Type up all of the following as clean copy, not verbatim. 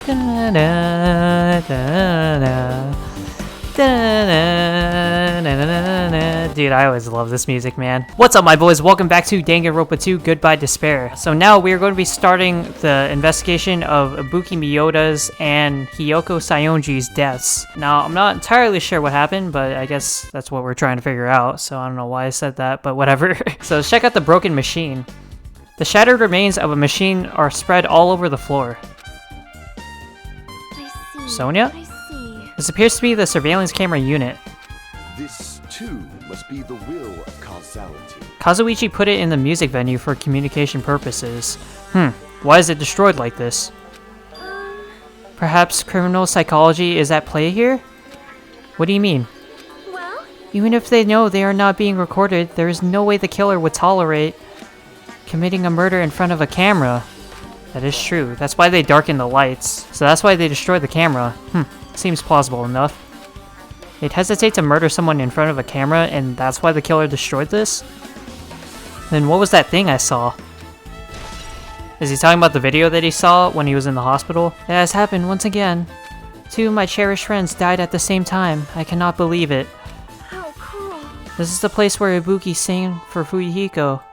Dude, I always love this music, man. What's up, my boys? Welcome back to Danganronpa 2 Goodbye Despair. So now we are going to be starting the investigation of Ibuki Miyoda's and Hiyoko Sayonji's deaths. Now, I'm not entirely sure what happened, but I guess that's what we're trying to figure out, so I don't know why I said that, but whatever. So let's check out the broken machine. The shattered remains of a machine are spread all over the floor. Sonia? This appears to be the surveillance camera unit. This, too, must be the will of causality. Kazuichi put it in the music venue for communication purposes. Why is it destroyed like this? Perhaps criminal psychology is at play here? What do you mean? Well? Even if they know they are not being recorded, there is no way the killer would tolerate committing a murder in front of a camera. That is true. That's why they darken the lights. So that's why they destroyed the camera. Seems plausible enough. They'd hesitate to murder someone in front of a camera, and that's why the killer destroyed this? Then what was that thing I saw? Is he talking about the video that he saw when he was in the hospital? It has happened once again. Two of my cherished friends died at the same time. I cannot believe it. How cruel. This is the place where Ibuki sang for Fuyuhiko.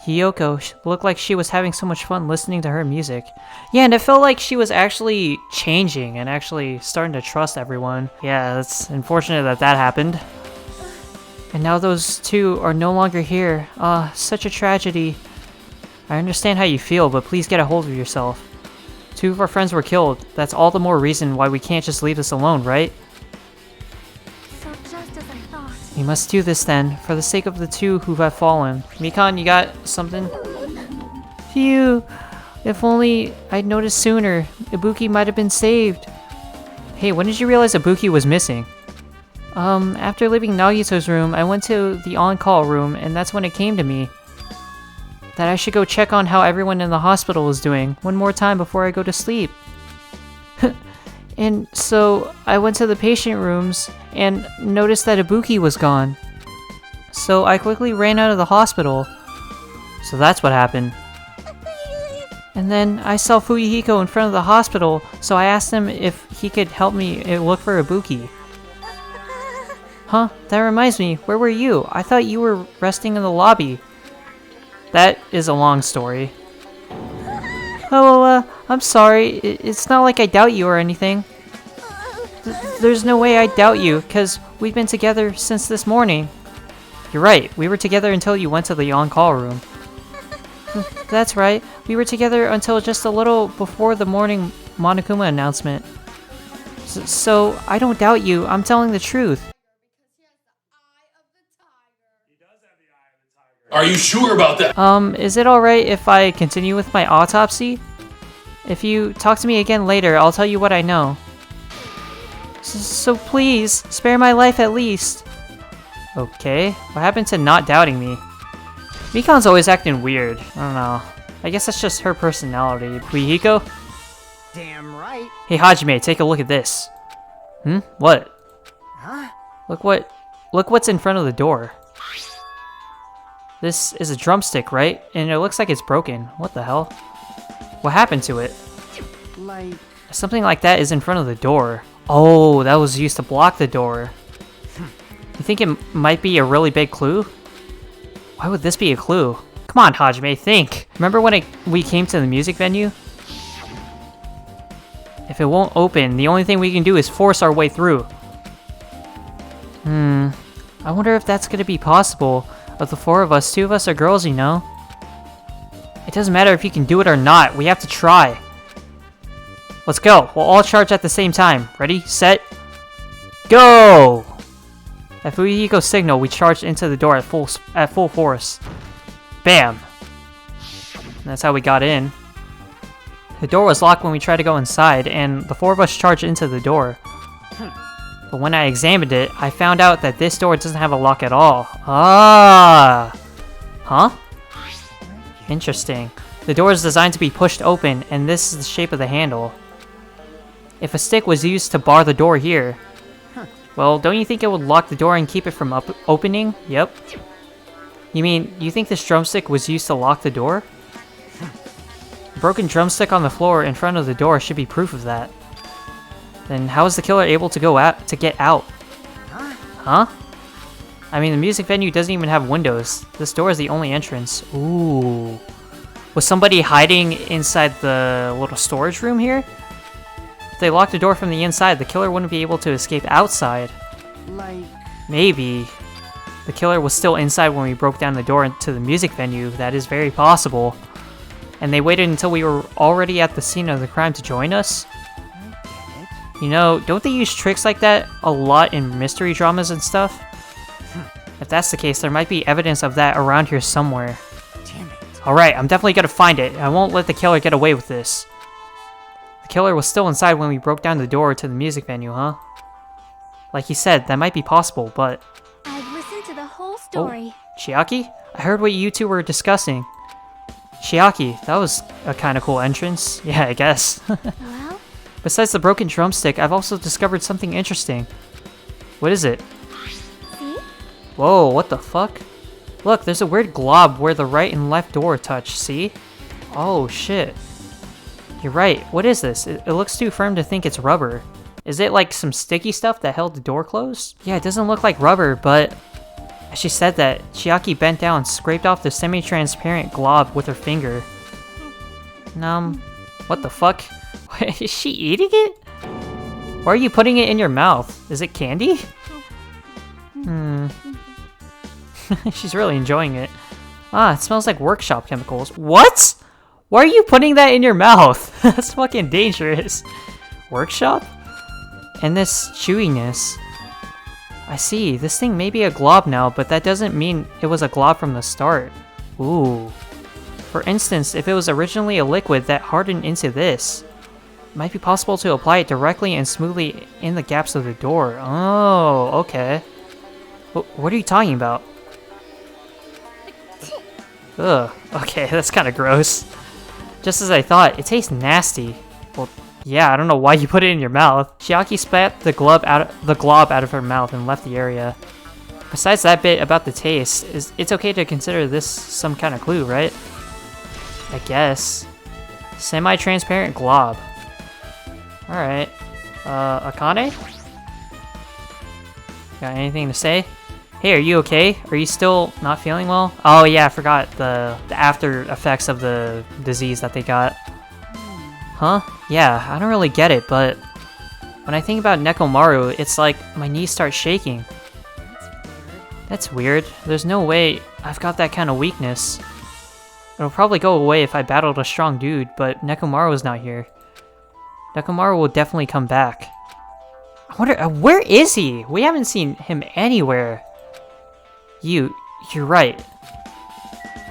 Hiyoko looked like she was having so much fun listening to her music. Yeah, and it felt like she was actually changing and actually starting to trust everyone. Yeah, it's unfortunate that that happened. And now those two are no longer here. Such a tragedy. I understand how you feel, but please get a hold of yourself. Two of our friends were killed. That's all the more reason why we can't just leave this alone, right? So just as I thought. We must do this then, for the sake of the two who have fallen. Mikan, you got something? Phew! If only I'd noticed sooner. Ibuki might have been saved. Hey, when did you realize Ibuki was missing? After leaving Nagito's room, I went to the on-call room, and that's when it came to me. That I should go check on how everyone in the hospital is doing, one more time before I go to sleep. And so, I went to the patient rooms, and noticed that Ibuki was gone. So I quickly ran out of the hospital. So that's what happened. And then I saw Fuyuhiko in front of the hospital, so I asked him if he could help me look for Ibuki. Huh? That reminds me, where were you? I thought you were resting in the lobby. That is a long story. Oh, I'm sorry. It's not like I doubt you or anything. There's no way I doubt you, because we've been together since this morning. You're right, we were together until you went to the on-call room. That's right, we were together until just a little before the morning Monokuma announcement. So, I don't doubt you, I'm telling the truth. Are you sure about that? Is it alright if I continue with my autopsy? If you talk to me again later, I'll tell you what I know. So please, spare my life at least. Okay, what happened to not doubting me? Mikan's always acting weird. I don't know. I guess that's just her personality. Fuyuhiko? Damn right. Hey Hajime, take a look at this. What? Huh? Look what's in front of the door. This is a drumstick, right? And it looks like it's broken. What the hell? What happened to it? Like... Something like that is in front of the door. Oh, that was used to block the door. You think it might be a really big clue? Why would this be a clue? Come on, Hajime, think. Remember when we came to the music venue? If it won't open, the only thing we can do is force our way through. I wonder if that's gonna be possible. Of the four of us, two of us are girls, you know? It doesn't matter if you can do it or not, we have to try. Let's go. We'll all charge at the same time. Ready, set, go! At Fuyuhiko's signal, we charged into the door at full force. Bam! And that's how we got in. The door was locked when we tried to go inside, and the four of us charged into the door. But when I examined it, I found out that this door doesn't have a lock at all. Ah! Huh? Interesting. The door is designed to be pushed open, and this is the shape of the handle. If a stick was used to bar the door here, well, don't you think it would lock the door and keep it from opening? Yep. You mean, you think this drumstick was used to lock the door? broken drumstick on the floor in front of the door should be proof of that. Then how is the killer able to get out? Huh? I mean, the music venue doesn't even have windows. This door is the only entrance. Ooh. Was somebody hiding inside the little storage room here? If they locked the door from the inside, the killer wouldn't be able to escape outside. Like... Maybe. The killer was still inside when we broke down the door into the music venue. That is very possible. And they waited until we were already at the scene of the crime to join us? You know, don't they use tricks like that a lot in mystery dramas and stuff? If that's the case, there might be evidence of that around here somewhere. Damn it. Alright, I'm definitely gonna find it. I won't let the killer get away with this. The killer was still inside when we broke down the door to the music venue, huh? Like he said, that might be possible, but... I've listened to the whole story. Oh, Chiaki? I heard what you two were discussing. Chiaki, that was a kinda cool entrance. Yeah, I guess. Well? Besides the broken drumstick, I've also discovered something interesting. What is it? See? Whoa, what the fuck? Look, there's a weird glob where the right and left door touch, see? Oh, shit. You're right, what is this? It looks too firm to think it's rubber. Is it like some sticky stuff that held the door closed? Yeah, it doesn't look like rubber, but... As she said that, Chiaki bent down and scraped off the semi-transparent glob with her finger. What the fuck? Is she eating it? Why are you putting it in your mouth? Is it candy? She's really enjoying it. Ah, it smells like workshop chemicals. What? Why are you putting that in your mouth? That's fucking dangerous. Workshop? And this chewiness. I see, this thing may be a glob now, but that doesn't mean it was a glob from the start. Ooh. For instance, if it was originally a liquid that hardened into this, it might be possible to apply it directly and smoothly in the gaps of the door. Oh, okay. What are you talking about? Ugh, okay, that's kind of gross. Just as I thought, it tastes nasty. Well, yeah, I don't know why you put it in your mouth. Chiaki spat the glob out of her mouth and left the area. Besides that bit about the taste, it's okay to consider this some kind of clue, right? I guess. Semi-transparent glob. Alright. Akane? Got anything to say? Hey, are you okay? Are you still not feeling well? Oh yeah, I forgot the after effects of the disease that they got. Huh? Yeah, I don't really get it, but when I think about Nekomaru, it's like my knees start shaking. That's weird. There's no way I've got that kind of weakness. It'll probably go away if I battled a strong dude, but Nekomaru's not here. Nekomaru will definitely come back. I wonder, where is he? We haven't seen him anywhere. You're right.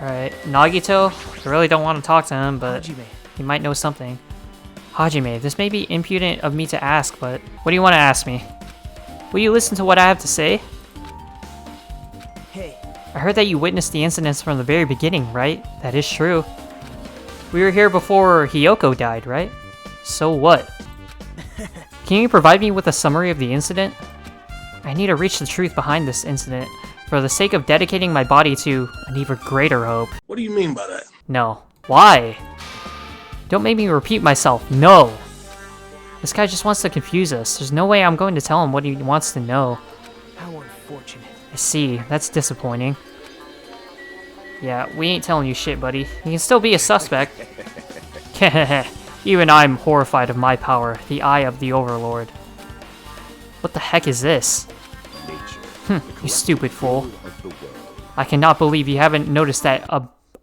Alright, Nagito, I really don't want to talk to him, but he might know something. Hajime, this may be impudent of me to ask, but what do you want to ask me? Will you listen to what I have to say? Hey. I heard that you witnessed the incidents from the very beginning, right? That is true. We were here before Hiyoko died, right? So what? Can you provide me with a summary of the incident? I need to reach the truth behind this incident, for the sake of dedicating my body to an even greater hope. What do you mean by that? No. Why? Don't make me repeat myself. No! This guy just wants to confuse us. There's no way I'm going to tell him what he wants to know. How unfortunate. I see. That's disappointing. Yeah, we ain't telling you shit, buddy. You can still be a suspect. Even I'm horrified of my power, the eye of the Overlord. What the heck is this? You stupid fool. I cannot believe you haven't noticed that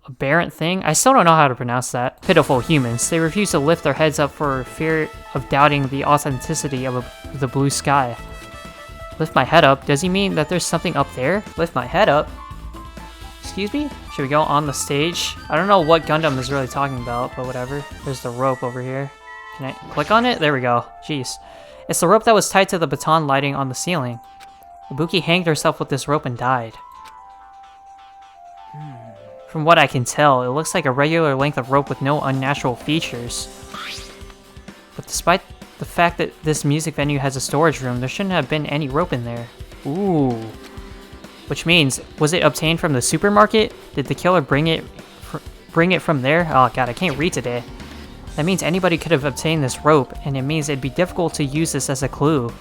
aberrant thing. I still don't know how to pronounce that. Pitiful humans. They refuse to lift their heads up for fear of doubting the authenticity of the blue sky. Lift my head up? Does he mean that there's something up there? Lift my head up? Excuse me? Should we go on the stage? I don't know what Gundam is really talking about, but whatever. There's the rope over here. Can I click on it? There we go. Jeez. It's the rope that was tied to the baton lighting on the ceiling. Ibuki hanged herself with this rope and died. From what I can tell, it looks like a regular length of rope with no unnatural features. But despite the fact that this music venue has a storage room, there shouldn't have been any rope in there. Ooh. Which means, was it obtained from the supermarket? Did the killer bring it from there? Oh god, I can't read today. That means anybody could have obtained this rope, and it means it'd be difficult to use this as a clue.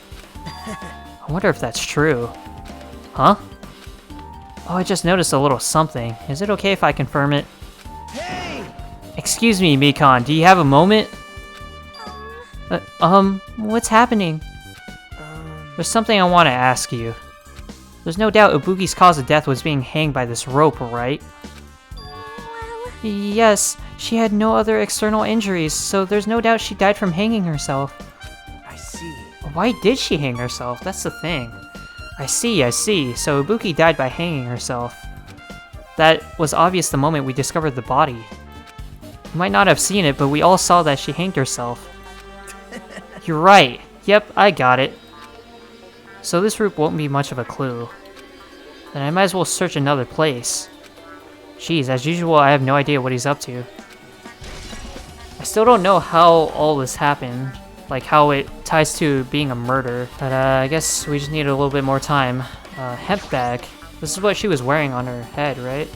I wonder if that's true. Huh? Oh, I just noticed a little something. Is it okay if I confirm it? Hey! Excuse me, Mikan, do you have a moment? What's happening? There's something I want to ask you. There's no doubt Ibuki's cause of death was being hanged by this rope, right? Well, Yes, she had no other external injuries, so there's no doubt she died from hanging herself. I see. Why did she hang herself? That's the thing. I see. So Ibuki died by hanging herself. That was obvious the moment we discovered the body. You might not have seen it, but we all saw that she hanged herself. You're right. Yep, I got it. So this route won't be much of a clue. Then I might as well search another place. Jeez, as usual, I have no idea what he's up to. I still don't know how all this happened, like how it ties to being a murder, but I guess we just need a little bit more time. Hemp bag. This is what she was wearing on her head, right?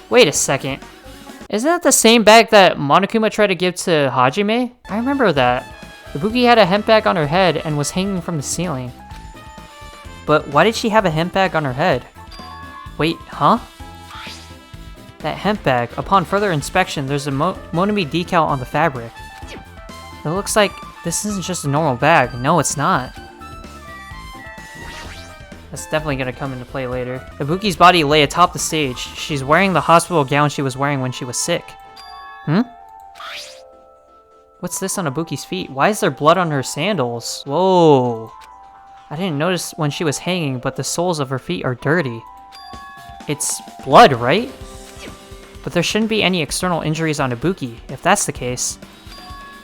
Wait a second. Isn't that the same bag that Monokuma tried to give to Hajime? I remember that. Ibuki had a hemp bag on her head and was hanging from the ceiling. But why did she have a hemp bag on her head? Wait, huh? That hemp bag, upon further inspection, there's a Monami decal on the fabric. It looks like this isn't just a normal bag. No, it's not. That's definitely gonna come into play later. Ibuki's body lay atop the stage. She's wearing the hospital gown she was wearing when she was sick. What's this on Ibuki's feet? Why is there blood on her sandals? Whoa. I didn't notice when she was hanging, but the soles of her feet are dirty. It's blood, right? But there shouldn't be any external injuries on Ibuki. If that's the case,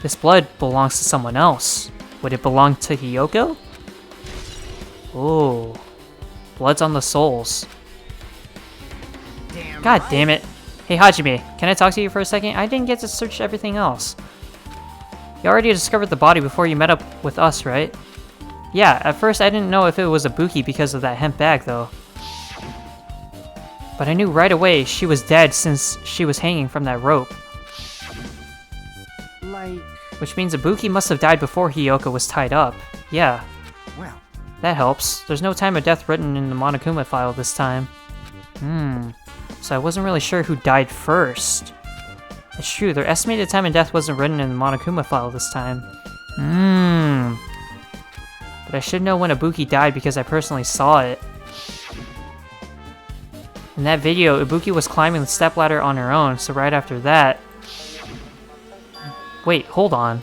this blood belongs to someone else. Would it belong to Hiyoko? Oh, blood's on the soles. God damn it. Hey Hajime, can I talk to you for a second? I didn't get to search everything else. You already discovered the body before you met up with us, right? Yeah, at first I didn't know if it was Ibuki because of that hemp bag though. But I knew right away she was dead since she was hanging from that rope. Like, Which means Ibuki must have died before Hiyoko was tied up. Yeah, well, that helps. There's no time of death written in the Monokuma file this time. So I wasn't really sure who died first. It's true, their estimated time of death wasn't written in the Monokuma file this time. But I should know when Ibuki died because I personally saw it. In that video, Ibuki was climbing the stepladder on her own, so right after that... Wait, hold on.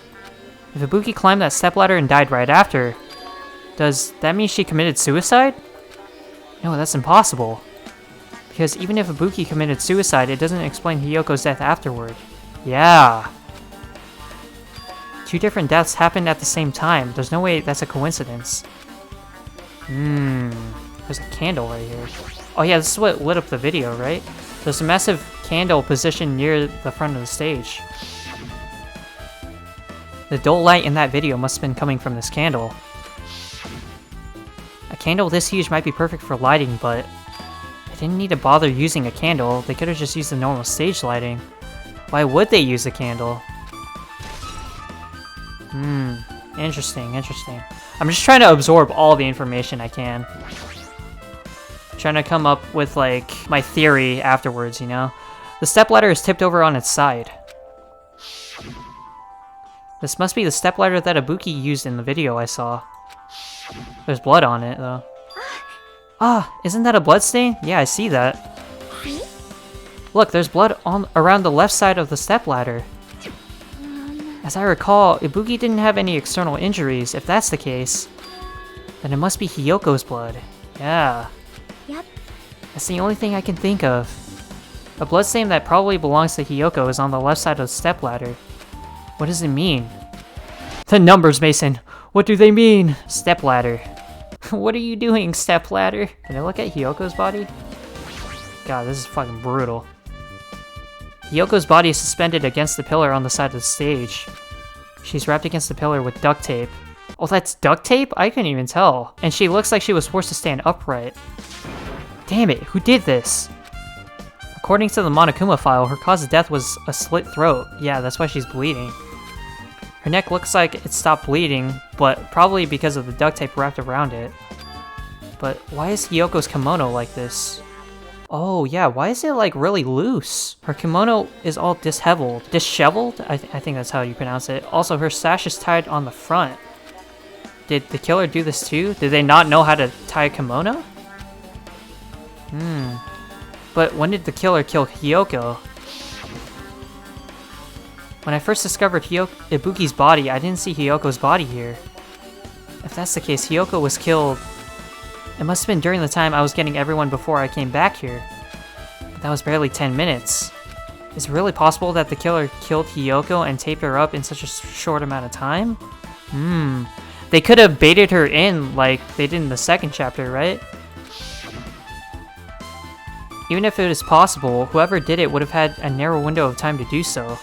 If Ibuki climbed that stepladder and died right after, does that mean she committed suicide? No, that's impossible. Because even if Ibuki committed suicide, it doesn't explain Hiyoko's death afterward. Yeah. Two different deaths happened at the same time. There's no way that's a coincidence. There's a candle right here. Oh yeah, this is what lit up the video, right? There's a massive candle positioned near the front of the stage. The dull light in that video must have been coming from this candle. A candle this huge might be perfect for lighting, but they didn't need to bother using a candle. They could have just used the normal stage lighting. Why would they use a candle? Interesting. I'm just trying to absorb all the information I can. Trying to come up with, like, my theory afterwards, you know? The stepladder is tipped over on its side. This must be the stepladder that Ibuki used in the video I saw. There's blood on it, though. Isn't that a blood stain? Yeah, I see that. see? Look, there's blood around the left side of the stepladder. As I recall, Ibuki didn't have any external injuries. If that's the case, then it must be Hiyoko's blood. Yeah. Yep. That's the only thing I can think of. A bloodstain that probably belongs to Hiyoko is on the left side of the stepladder. What does it mean? The numbers, Mason! What do they mean? Stepladder. What are you doing, stepladder? Can I look at Hiyoko's body? God, this is fucking brutal. Hiyoko's body is suspended against the pillar on the side of the stage. She's wrapped against the pillar with duct tape. Oh, that's duct tape? I couldn't even tell. And she looks like she was forced to stand upright. Damn it, who did this? According to the Monokuma file, her cause of death was a slit throat. Yeah, that's why she's bleeding. Her neck looks like it stopped bleeding, but probably because of the duct tape wrapped around it. But why is Hiyoko's kimono like this? Oh yeah, why is it like really loose? Her kimono is all disheveled? I think that's how you pronounce it. Also, her sash is tied on the front. Did the killer do this too? Did they not know how to tie a kimono? But when did the killer kill Hiyoko? When I first discovered Ibuki's body, I didn't see Hiyoko's body here. If that's the case, Hiyoko was killed. It must have been during the time I was getting everyone before I came back here. But that was barely 10 minutes. Is it really possible that the killer killed Hiyoko and taped her up in such a short amount of time? They could have baited her in like they did in the second chapter, right? Even if it was possible, whoever did it would have had a narrow window of time to do so.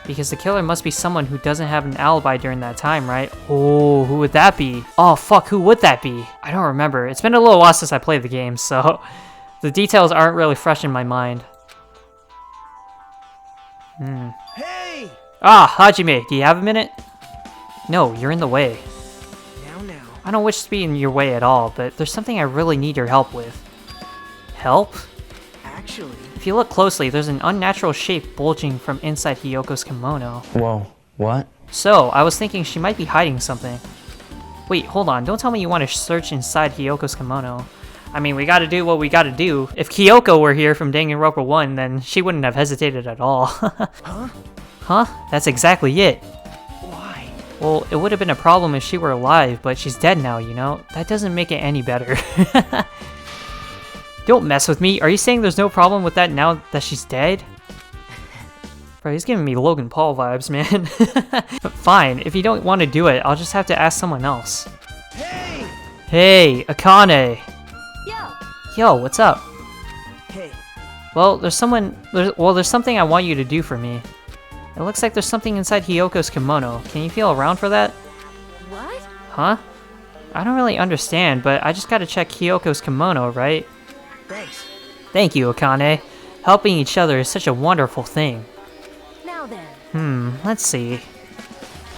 Because the killer must be someone who doesn't have an alibi during that time, right? Oh, who would that be? Oh, fuck, who would that be? I don't remember. It's been a little while since I played the game, so the details aren't really fresh in my mind. Hey! Ah, Hajime, do you have a minute? No, you're in the way. Now. I don't wish to be in your way at all, but there's something I really need your help with. Help? Actually... If you look closely, there's an unnatural shape bulging from inside Hiyoko's kimono. Whoa, what? So, I was thinking she might be hiding something. Wait, hold on, don't tell me you want to search inside Hiyoko's kimono. I mean, we gotta do what we gotta do. If Kyoko were here from Danganronpa 1, then she wouldn't have hesitated at all. Huh? Huh? That's exactly it. Why? Well, it would have been a problem if she were alive, but she's dead now, you know? That doesn't make it any better. Don't mess with me. Are you saying there's no problem with that now that she's dead? Bro, he's giving me Logan Paul vibes, man. But fine, if you don't want to do it, I'll just have to ask someone else. Hey! Hey, Akane! Yo! Yo, what's up? Hey. Well, there's something I want you to do for me. It looks like there's something inside Hiyoko's kimono. Can you feel around for that? What? Huh? I don't really understand, but I just gotta check Hiyoko's kimono, right? Thanks. Thank you, Akane. Helping each other is such a wonderful thing. Now then. Let's see.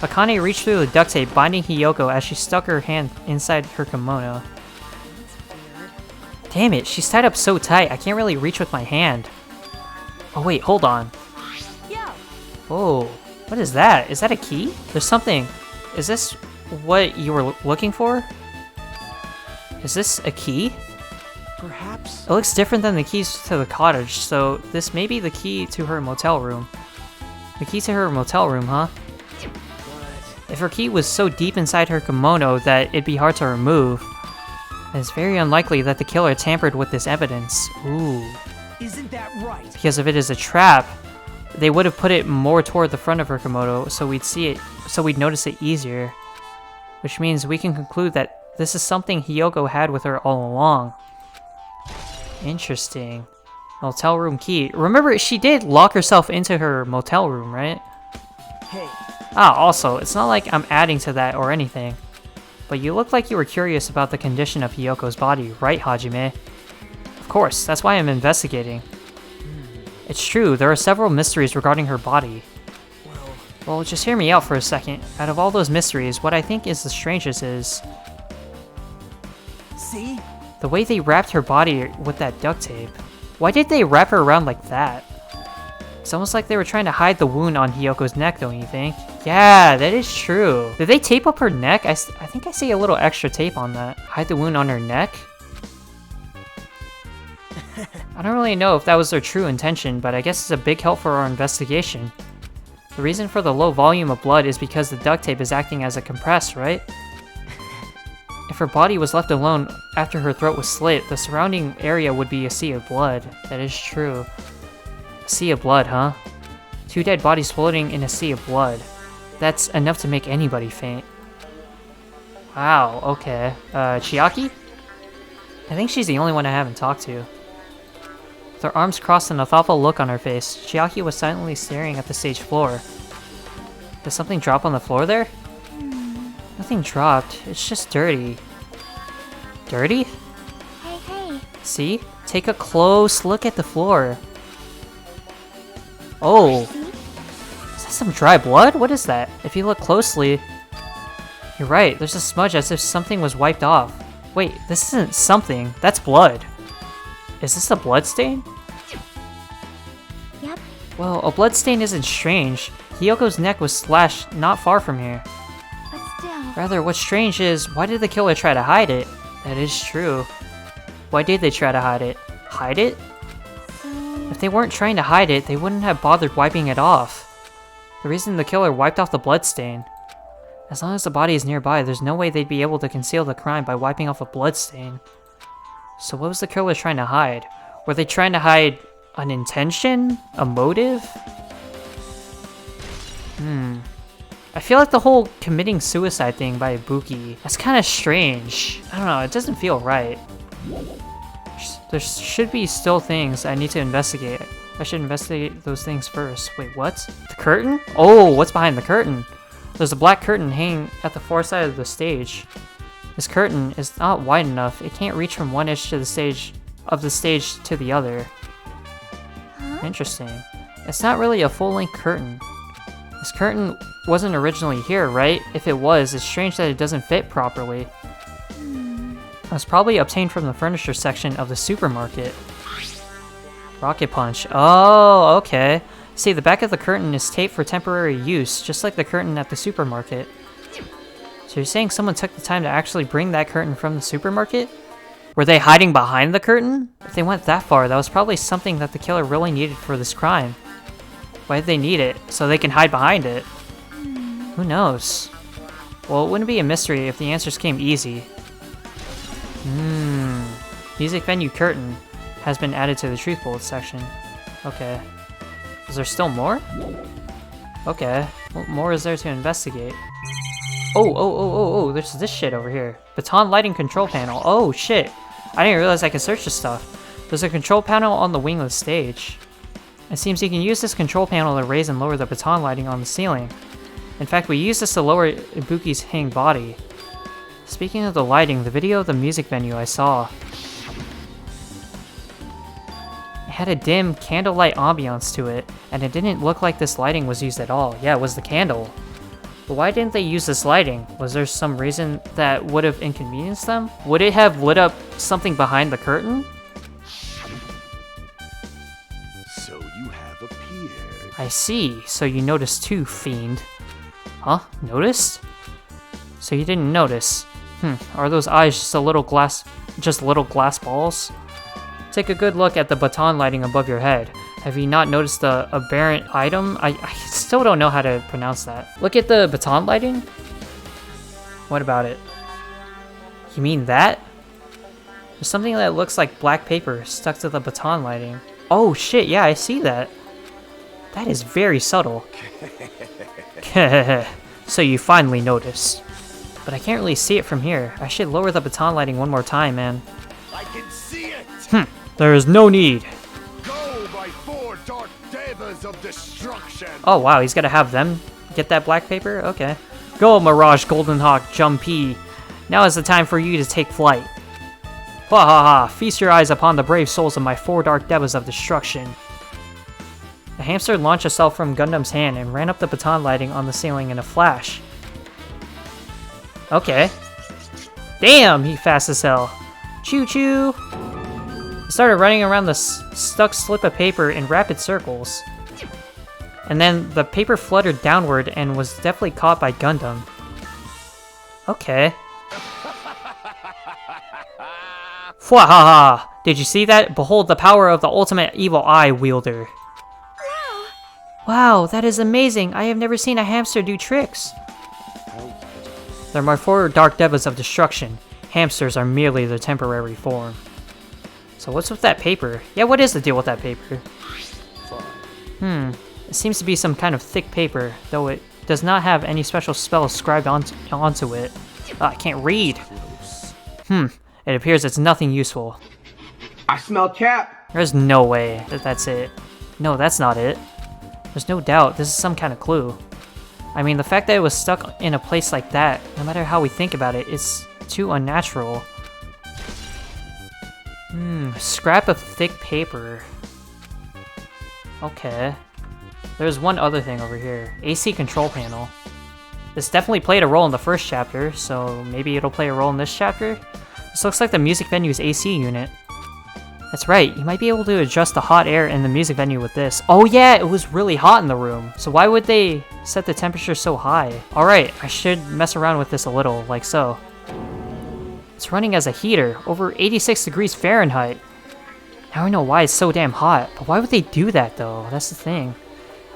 Akane reached through the duct tape binding Hiyoko as she stuck her hand inside her kimono. Damn it, she's tied up so tight, I can't really reach with my hand. Oh wait, hold on. Yo! Whoa, what is that? Is that a key? There's something. Is this what you were looking for? Is this a key? Perhaps... It looks different than the keys to the cottage, so this may be the key to her motel room. The key to her motel room, huh? What? If her key was so deep inside her kimono that it'd be hard to remove, then it's very unlikely that the killer tampered with this evidence. Ooh. Isn't that right? Because if it is a trap, they would have put it more toward the front of her kimono so we'd see it, so we'd notice it easier. Which means we can conclude that this is something Hiyoko had with her all along. Interesting. Motel room key. Remember, she did lock herself into her motel room, right? Hey. Ah, also, it's not like I'm adding to that or anything. But you look like you were curious about the condition of Hiyoko's body, right, Hajime? Of course, that's why I'm investigating. It's true, there are several mysteries regarding her body. Well, just hear me out for a second. Out of all those mysteries, what I think is the strangest is... See? the way they wrapped her body with that duct tape. Why did they wrap her around like that? It's almost like they were trying to hide the wound on Hiyoko's neck, don't you think? Yeah, that is true. Did they tape up her neck? I think I see a little extra tape on that. Hide the wound on her neck? I don't really know if that was their true intention, but I guess it's a big help for our investigation. The reason for the low volume of blood is because the duct tape is acting as a compress, right? If her body was left alone after her throat was slit, the surrounding area would be a sea of blood. That is true. A sea of blood, huh? 2 dead bodies floating in a sea of blood. That's enough to make anybody faint. Wow, okay. Chiaki? I think she's the only one I haven't talked to. With her arms crossed and a thoughtful look on her face, Chiaki was silently staring at the stage floor. Did something drop on the floor there? Nothing dropped, it's just dirty. Dirty? Hey. See? Take a close look at the floor. Oh! See? Is that That's some dry blood? What is that? If you look closely, you're right, there's a smudge as if something was wiped off. Wait, this isn't something, that's blood. Is this a blood stain? Yep. Well, a blood stain isn't strange. Hiyoko's neck was slashed not far from here. But still. Rather, what's strange is, why did the killer try to hide it? That is true. Why did they try to hide it? Hide it? So. If they weren't trying to hide it, they wouldn't have bothered wiping it off. The reason the killer wiped off the bloodstain. As long as the body is nearby, there's no way they'd be able to conceal the crime by wiping off a bloodstain. So what was the killer trying to hide? Were they trying to hide an intention? A motive? I feel like the whole committing suicide thing by Ibuki, that's kind of strange. I don't know, it doesn't feel right. There should be still things I need to investigate. I should investigate those things first. Wait, what? The curtain? Oh, what's behind the curtain? There's a black curtain hanging at the far side of the stage. This curtain is not wide enough. It can't reach from one edge to the stage to the other. Huh? Interesting. It's not really a full-length curtain. This curtain wasn't originally here, right? If it was, it's strange that it doesn't fit properly. It was probably obtained from the furniture section of the supermarket. Rocket punch. Oh, okay. See, the back of the curtain is taped for temporary use, just like the curtain at the supermarket. So you're saying someone took the time to actually bring that curtain from the supermarket? Were they hiding behind the curtain? If they went that far, that was probably something that the killer really needed for this crime. Why did they need it? So they can hide behind it? Who knows? Well, it wouldn't be a mystery if the answers came easy. Music venue curtain has been added to the truth bullet section. Okay. Is there still more? Okay. What more is there to investigate? Oh, there's this shit over here. Baton lighting control panel. Oh, shit. I didn't realize I could search this stuff. There's a control panel on the wing of the stage. It seems you can use this control panel to raise and lower the baton lighting on the ceiling. In fact, we use this to lower Ibuki's hanging body. Speaking of the lighting, the video of the music venue I saw. It had a dim candlelight ambiance to it, and it didn't look like this lighting was used at all. Yeah, it was the candle. But why didn't they use this lighting? Was there some reason that would have inconvenienced them? Would it have lit up something behind the curtain? So you have appeared. I see. So you noticed too, fiend. Huh? Noticed? So you didn't notice. Are those eyes just little glass balls? Take a good look at the baton lighting above your head. Have you not noticed the aberrant item? I still don't know how to pronounce that. Look at the baton lighting. What about it? You mean that? There's something that looks like black paper stuck to the baton lighting. Oh shit, yeah, I see that. That is very subtle. So you finally noticed. But I can't really see it from here. I should lower the baton lighting one more time, man. I can see it! There is no need. Go by 4 dark devas of destruction! Oh wow, he's gotta have them get that black paper? Okay. Go, Mirage Golden Hawk Jumpy. Now is the time for you to take flight. Ha ha ha, feast your eyes upon the brave souls of my 4 dark devas of destruction. The hamster launched itself from Gundam's hand and ran up the baton lighting on the ceiling in a flash. Okay. Damn, he fast as hell. Choo choo! He started running around the stuck slip of paper in rapid circles. And then the paper fluttered downward and was definitely caught by Gundam. Okay. Fwahaha! Did you see that? Behold the power of the ultimate evil eye wielder. Wow, that is amazing! I have never seen a hamster do tricks. They're my 4 dark devas of destruction. Hamsters are merely their temporary form. So what's with that paper? Yeah, what is the deal with that paper? It seems to be some kind of thick paper, though it does not have any special spell scribed onto it. I can't read. It appears it's nothing useful. I smell cap. There's no way that that's it. No, that's not it. There's no doubt this is some kind of clue. I mean, the fact that it was stuck in a place like that, no matter how we think about it, it's too unnatural. Scrap of thick paper. Okay. There's one other thing over here. AC control panel. This definitely played a role in the first chapter, so maybe it'll play a role in this chapter? This looks like the music venue's AC unit. That's right, you might be able to adjust the hot air in the music venue with this. Oh yeah, it was really hot in the room. So why would they set the temperature so high? Alright, I should mess around with this a little, like so. It's running as a heater, over 86 degrees Fahrenheit. Now I know why it's so damn hot, but why would they do that though? That's the thing.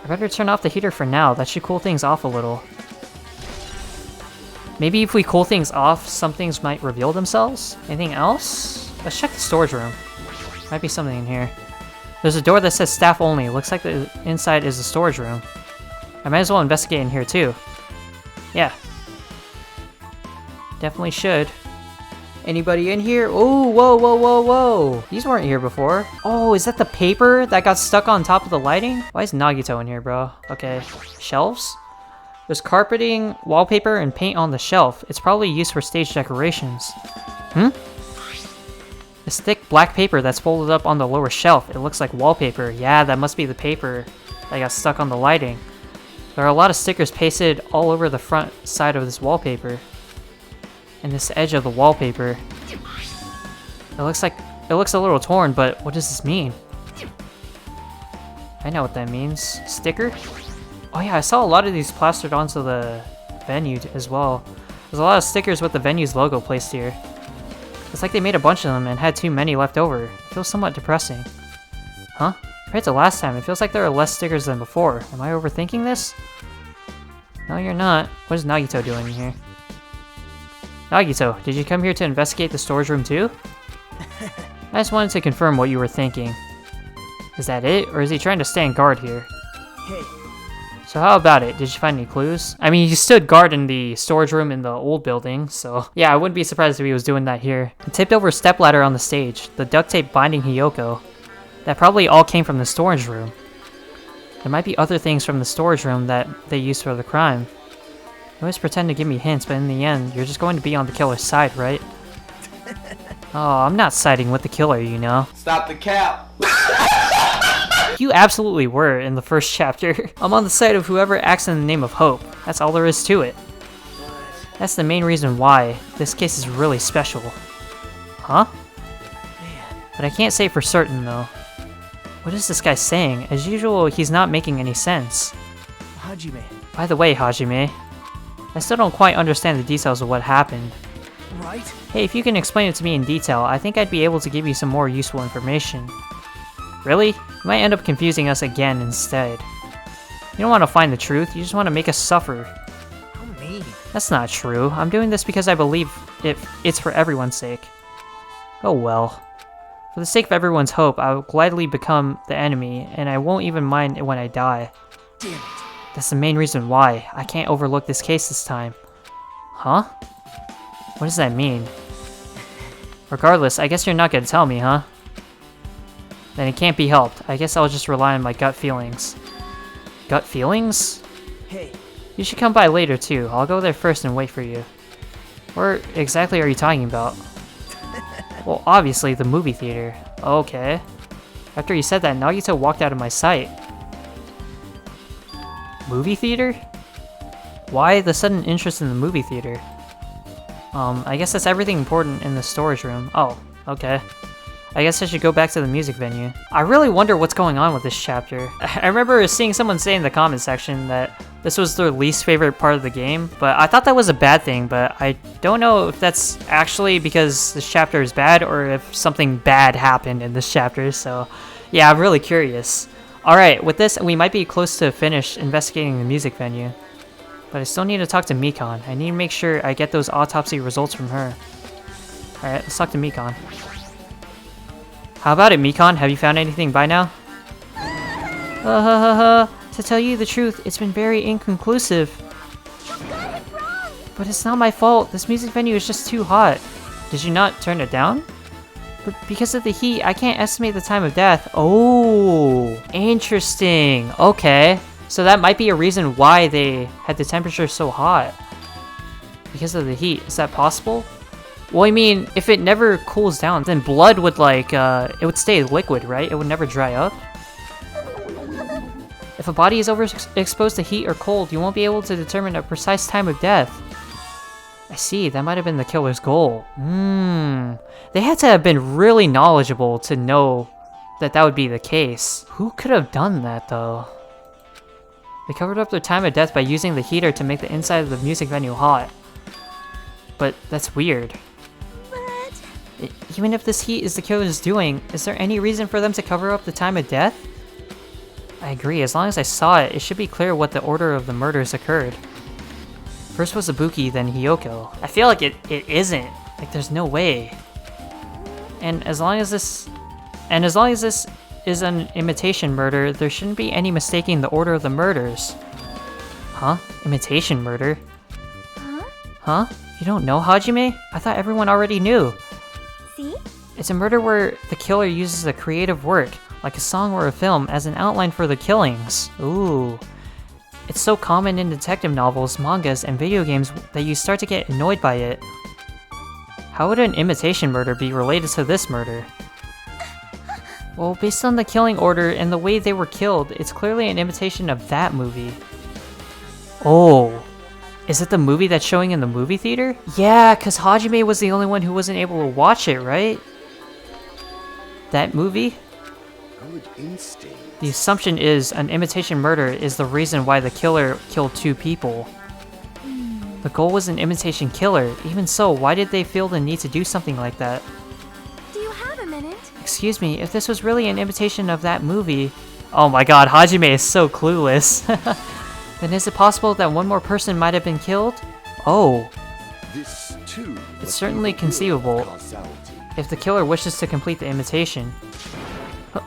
I better turn off the heater for now, that should cool things off a little. Maybe if we cool things off, some things might reveal themselves? Anything else? Let's check the storage room. Might be something in here. There's a door that says staff only. Looks like the inside is the storage room. I might as well investigate in here too. Yeah. Definitely should. Anybody in here? Oh, whoa, whoa, whoa, whoa. These weren't here before. Oh, is that the paper that got stuck on top of the lighting? Why is Nagito in here, bro? Okay. Shelves? There's carpeting, wallpaper, and paint on the shelf. It's probably used for stage decorations. This thick black paper that's folded up on the lower shelf. It looks like wallpaper. Yeah, that must be the paper that got stuck on the lighting. There are a lot of stickers pasted all over the front side of this wallpaper. And this edge of the wallpaper. It looks a little torn, but what does this mean? I know what that means. Sticker? Oh yeah, I saw a lot of these plastered onto the venue as well. There's a lot of stickers with the venue's logo placed here. It's like they made a bunch of them and had too many left over. It feels somewhat depressing. Huh? Compared to last time, it feels like there are less stickers than before. Am I overthinking this? No, you're not. What is Nagito doing in here? Nagito, did you come here to investigate the storage room too? I just wanted to confirm what you were thinking. Is that it, or is he trying to stand guard here? Hey. So how about it? Did you find any clues? I mean, he stood guard in the storage room in the old building, so yeah, I wouldn't be surprised if he was doing that here. The tipped over stepladder on the stage, the duct tape binding Hiyoko. That probably all came from the storage room. There might be other things from the storage room that they used for the crime. You always pretend to give me hints, but in the end, you're just going to be on the killer's side, right? Oh, I'm not siding with the killer, you know. Stop the cap. You absolutely were in the first chapter. I'm on the side of whoever acts in the name of hope. That's all there is to it. That's the main reason why this case is really special. Huh? Man. But I can't say for certain though. What is this guy saying? As usual, he's not making any sense. Hajime. By the way, Hajime, I still don't quite understand the details of what happened. Right? Hey, if you can explain it to me in detail, I think I'd be able to give you some more useful information. Really? You might end up confusing us again instead. You don't want to find the truth, you just want to make us suffer. How mean. That's not true. I'm doing this because I believe it's for everyone's sake. Oh well. For the sake of everyone's hope, I will gladly become the enemy, and I won't even mind when I die. Damn it. That's the main reason why. I can't overlook this case this time. Huh? What does that mean? Regardless, I guess you're not gonna tell me, huh? Then it can't be helped. I guess I'll just rely on my gut feelings. Gut feelings? Hey. You should come by later too. I'll go there first and wait for you. Where exactly are you talking about? Well, obviously the movie theater. Okay. After you said that, Nagito walked out of my sight. Movie theater? Why the sudden interest in the movie theater? I guess that's everything important in the storage room. Oh, okay. I guess I should go back to the music venue. I really wonder what's going on with this chapter. I remember seeing someone say in the comment section that this was their least favorite part of the game, but I thought that was a bad thing, but I don't know if that's actually because this chapter is bad or if something bad happened in this chapter, so yeah, I'm really curious. Alright, with this, we might be close to finish investigating the music venue. But I still need to talk to Mikan. I need to make sure I get those autopsy results from her. Alright, let's talk to Mikan. How about it, Mikan? Have you found anything by now? To tell you the truth, it's been very inconclusive. You got it wrong! But it's not my fault. This music venue is just too hot. Did you not turn it down? But because of the heat, I can't estimate the time of death. Oh, interesting. Okay. So that might be a reason why they had the temperature so hot. Because of the heat. Is that possible? Well, I mean, if it never cools down, then blood would it would stay liquid, right? It would never dry up. If If a body is overexposed to heat or cold, you won't be able to determine a precise time of death. I see, that might have been the killer's goal. They had to have been really knowledgeable to know that that would be the case. Who could have done that, though? They covered up their time of death by using the heater to make the inside of the music venue hot. But that's weird. But... Even if this heat is the killer's doing, is there any reason for them to cover up the time of death? I agree, as long as I saw it, it should be clear what the order of the murders occurred. First was Ibuki, then Hiyoko. I feel like it isn't. Like, there's no way. And as long as this is an imitation murder, there shouldn't be any mistaking the order of the murders. Huh? Imitation murder? Huh? Huh? You don't know, Hajime? I thought everyone already knew. See? It's a murder where the killer uses a creative work, like a song or a film, as an outline for the killings. Ooh. It's so common in detective novels, mangas, and video games that you start to get annoyed by it. How would an imitation murder be related to this murder? Well, based on the killing order and the way they were killed, it's clearly an imitation of that movie. Oh. Is it the movie that's showing in the movie theater? Yeah, cause Hajime was the only one who wasn't able to watch it, right? That movie? Good instinct. The assumption is an imitation murder is the reason why the killer killed 2 people. The goal was an imitation killer. Even so, why did they feel the need to do something like that? Do you have a minute? Excuse me, if this was really an imitation of that movie... Oh my god, Hajime is so clueless. Then is it possible that one more person might have been killed? Oh. This too. It's certainly conceivable Causality. if the killer wishes to complete the imitation.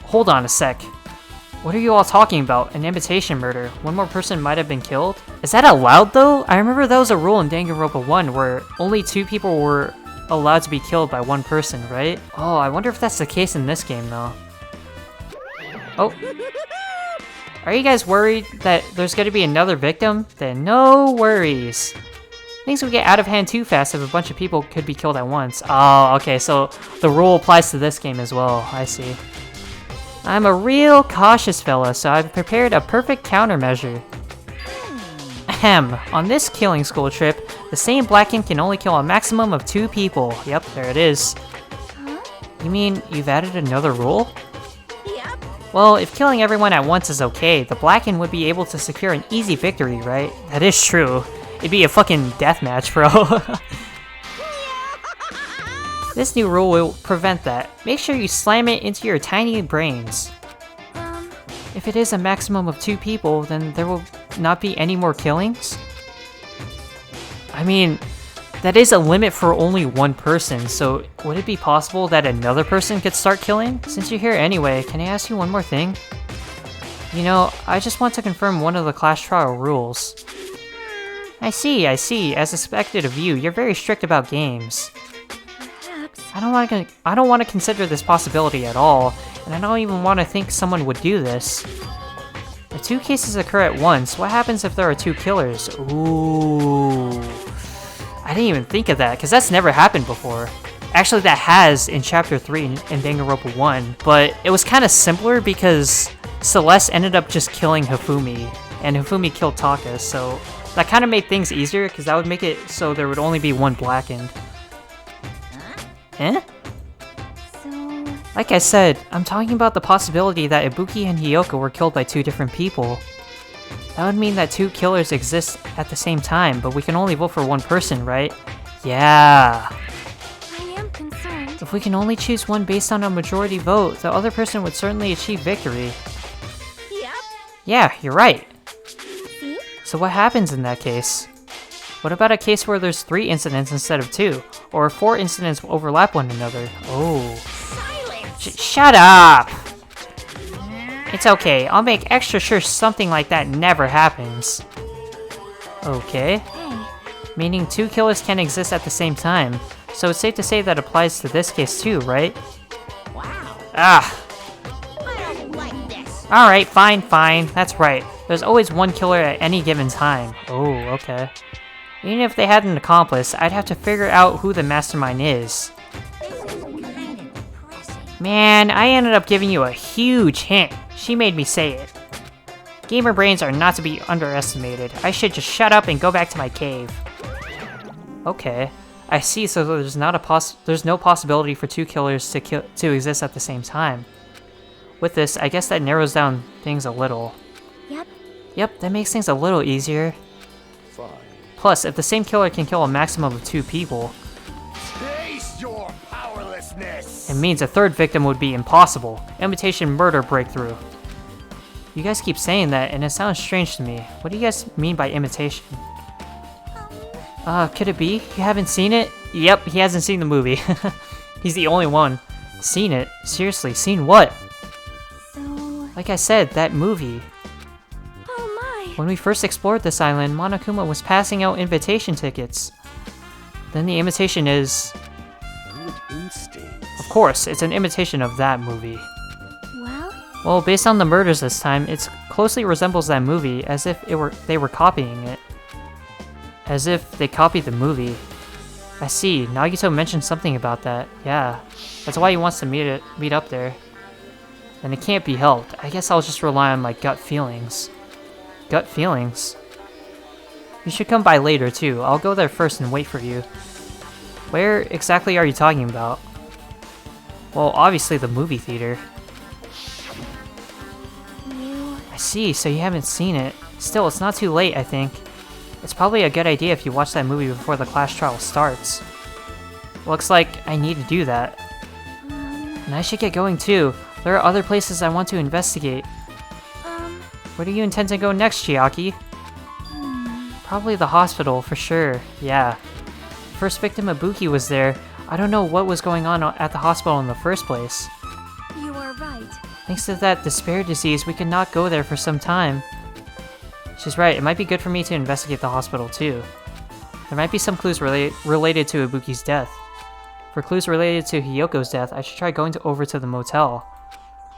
Hold on a sec. What are you all talking about? An imitation murder? One more person might have been killed? Is that allowed though? I remember that was a rule in Danganronpa 1 where only 2 people were allowed to be killed by one person, right? Oh, I wonder if that's the case in this game though. Oh. Are you guys worried that there's gonna be another victim? Then no worries. Things would get out of hand too fast if a bunch of people could be killed at once. Oh, okay, so the rule applies to this game as well. I see. I'm a real cautious fella, so I've prepared a perfect countermeasure. Ahem. On this killing school trip, the same black ink can only kill a maximum of 2 people. Yep, there it is. Huh? You mean you've added another rule? Yep. Well, if killing everyone at once is okay, the Blacken would be able to secure an easy victory, right? That is true. It'd be a fucking deathmatch, bro. This new rule will prevent that. Make sure you slam it into your tiny brains. If it is a maximum of 2 people, then there will not be any more killings? I mean, that is a limit for only one person, so would it be possible that another person could start killing? Since you're here anyway, can I ask you one more thing? You know, I just want to confirm one of the class trial rules. I see. As expected of you, you're very strict about games. Perhaps. I don't want to consider this possibility at all, and I don't even want to think someone would do this. If 2 cases occur at once, what happens if there are 2 killers? Ooh. I didn't even think of that, because that's never happened before. Actually, that has in Chapter 3 in Danganronpa 1, but it was kind of simpler because Celeste ended up just killing Hifumi, and Hifumi killed Taka, so that kind of made things easier, because that would make it so there would only be one blackened. Eh? So... Like I said, I'm talking about the possibility that Ibuki and Hiyoko were killed by 2 different people. That would mean that 2 killers exist at the same time, but we can only vote for one person, right? Yeah! I am concerned. If we can only choose one based on a majority vote, the other person would certainly achieve victory. Yep. Yeah, you're right. See? So what happens in that case? What about a case where there's 3 incidents instead of 2? Or 4 incidents overlap one another? Oh. Silence! Shut up! It's okay, I'll make extra sure something like that never happens. Okay. Hey. Meaning 2 killers can exist at the same time. So it's safe to say that applies to this case too, right? Wow. Ah! I don't like this. Alright, fine. That's right. There's always one killer at any given time. Oh, okay. Even if they had an accomplice, I'd have to figure out who the mastermind is. This is kind of depressing. Man, I ended up giving you a huge hint. She made me say it. Gamer brains are not to be underestimated. I should just shut up and go back to my cave. Okay. I see, so there's no possibility for two killers to exist at the same time. With this, I guess that narrows down things a little. Yep, that makes things a little easier. Fine. Plus, if the same killer can kill a maximum of 2 people, Taste your powerlessness! it means a third victim would be impossible. Imitation murder breakthrough. You guys keep saying that, and it sounds strange to me. What do you guys mean by imitation? Could it be? You haven't seen it? Yep, he hasn't seen the movie. He's the only one. Seen it? Seriously, seen what? So... Like I said, that movie. Oh my! When we first explored this island, Monokuma was passing out invitation tickets. Then the imitation is... Good instinct. Of course, it's an imitation of that movie. Well, Well, based on the murders this time, it closely resembles that movie, as if they were copying it. As if they copied the movie. I see, Nagito mentioned something about that. Yeah, that's why he wants to meet up there. And it can't be helped. I guess I'll just rely on my gut feelings. Gut feelings? You should come by later too. I'll go there first and wait for you. Where exactly are you talking about? Well, obviously the movie theater. I see, so you haven't seen it. Still, it's not too late, I think. It's probably a good idea if you watch that movie before the class trial starts. Looks like I need to do that. And I should get going too. There are other places I want to investigate. Where do you intend to go next, Chiaki? Probably the hospital, for sure. Yeah. First victim Ibuki was there. I don't know what was going on at the hospital in the first place. you are right. Thanks to that despair disease, we could not go there for some time. She's right, it might be good for me to investigate the hospital too. There might be some clues related to Ibuki's death. For clues related to Hiyoko's death, I should try going over to the motel.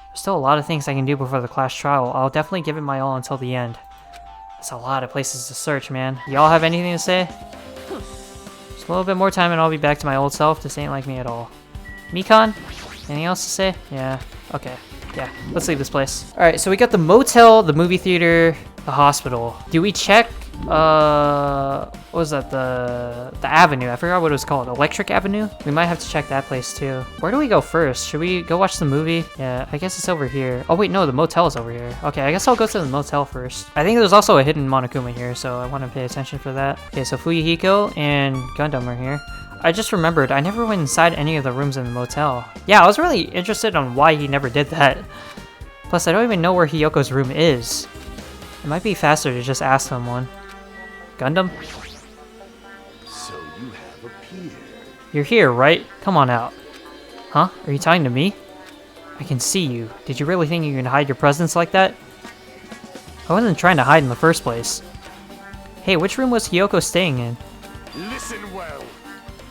There's still a lot of things I can do before the class trial. I'll definitely give it my all until the end. There's a lot of places to search, man. Y'all have anything to say? Just a little bit more time and I'll be back to my old self. This ain't like me at all. Mikon? Anything else to say? Yeah, okay. Yeah, let's leave this place. Alright, so we got the motel, the movie theater, the hospital. Do we check, what was that, the avenue? I forgot what it was called. Electric Avenue? We might have to check that place too. Where do we go first? Should we go watch the movie? Yeah, I guess it's over here. Oh wait, no, the motel is over here. Okay, I guess I'll go to the motel first. I think there's also a hidden Monokuma here, so I want to pay attention for that. Okay, so Fuyuhiko and Gundam are here. I just remembered, I never went inside any of the rooms in the motel. Yeah, I was really interested on why he never did that. Plus, I don't even know where Hiyoko's room is. It might be faster to just ask someone. Gundam? So you have appeared. You're here, right? Come on out. Huh? Are you talking to me? I can see you. Did you really think you can hide your presence like that? I wasn't trying to hide in the first place. Hey, which room was Hiyoko staying in? Listen well.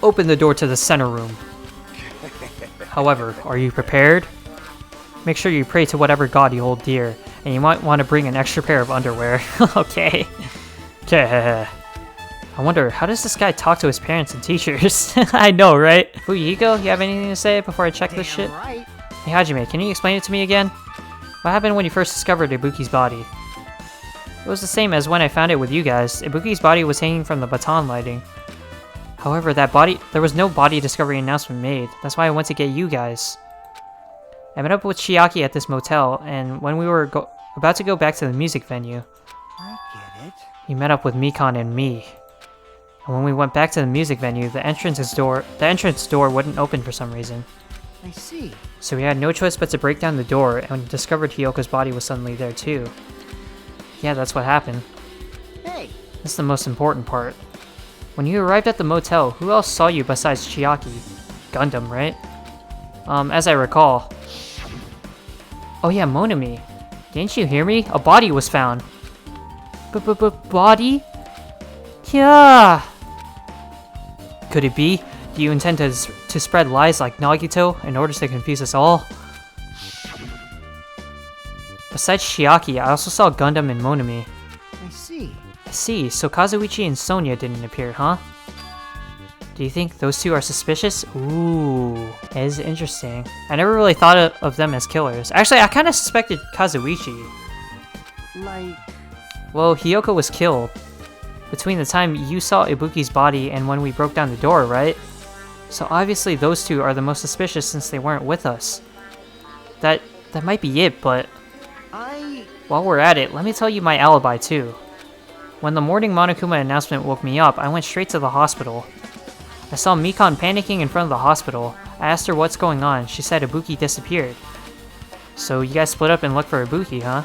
Open the door to the center room. However, are you prepared? Make sure you pray to whatever god you hold dear, and you might want to bring an extra pair of underwear. Okay. I wonder, how does this guy talk to his parents and teachers? I know, right? Fuyuhiko, you have anything to say before I check this shit? Right. Hey Hajime, can you explain it to me again? What happened when you first discovered Ibuki's body? It was the same as when I found it with you guys. Ibuki's body was hanging from the baton lighting. However, there was no body discovery announcement made. That's why I went to get you guys. I met up with Chiaki at this motel, and when we were about to go back to the music venue, I get it. he met up with Mikon and me. And when we went back to the music venue, the entrance door wouldn't open for some reason. I see. So we had no choice but to break down the door, and discovered Hiyoko's body was suddenly there too. Yeah, that's what happened. Hey, This is the most important part. When you arrived at the motel, who else saw you besides Chiaki? Gundam, right? As I recall. Oh yeah, Monami. Didn't you hear me? A body was found. Body? Yeah. Could it be? Do you intend to spread lies like Nagito in order to confuse us all? Besides Chiaki, I also saw Gundam and Monami. I see. I see, so Kazuichi and Sonia didn't appear, huh? Do you think those two are suspicious? Ooh, that is interesting. I never really thought of them as killers. Actually, I kind of suspected Kazuichi. like... Well, Hiyoko was killed between the time you saw Ibuki's body and when we broke down the door, right? So obviously those two are the most suspicious since they weren't with us. That might be it, but while we're at it, let me tell you my alibi too. When the morning Monokuma announcement woke me up, I went straight to the hospital. I saw Mikan panicking in front of the hospital. I asked her what's going on. She said Ibuki disappeared. So you guys split up and looked for Ibuki, huh?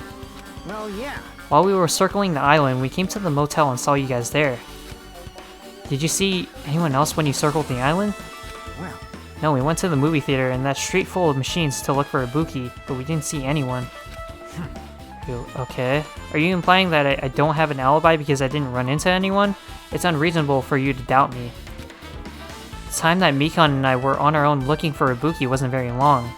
Well, yeah. While we were circling the island, we came to the motel and saw you guys there. Did you see anyone else when you circled the island? Well, No, we went to the movie theater and that street full of machines to look for Ibuki, but we didn't see anyone. Okay. Are you implying that I don't have an alibi because I didn't run into anyone? It's unreasonable for you to doubt me. The time that Mikan and I were on our own looking for Ibuki wasn't very long.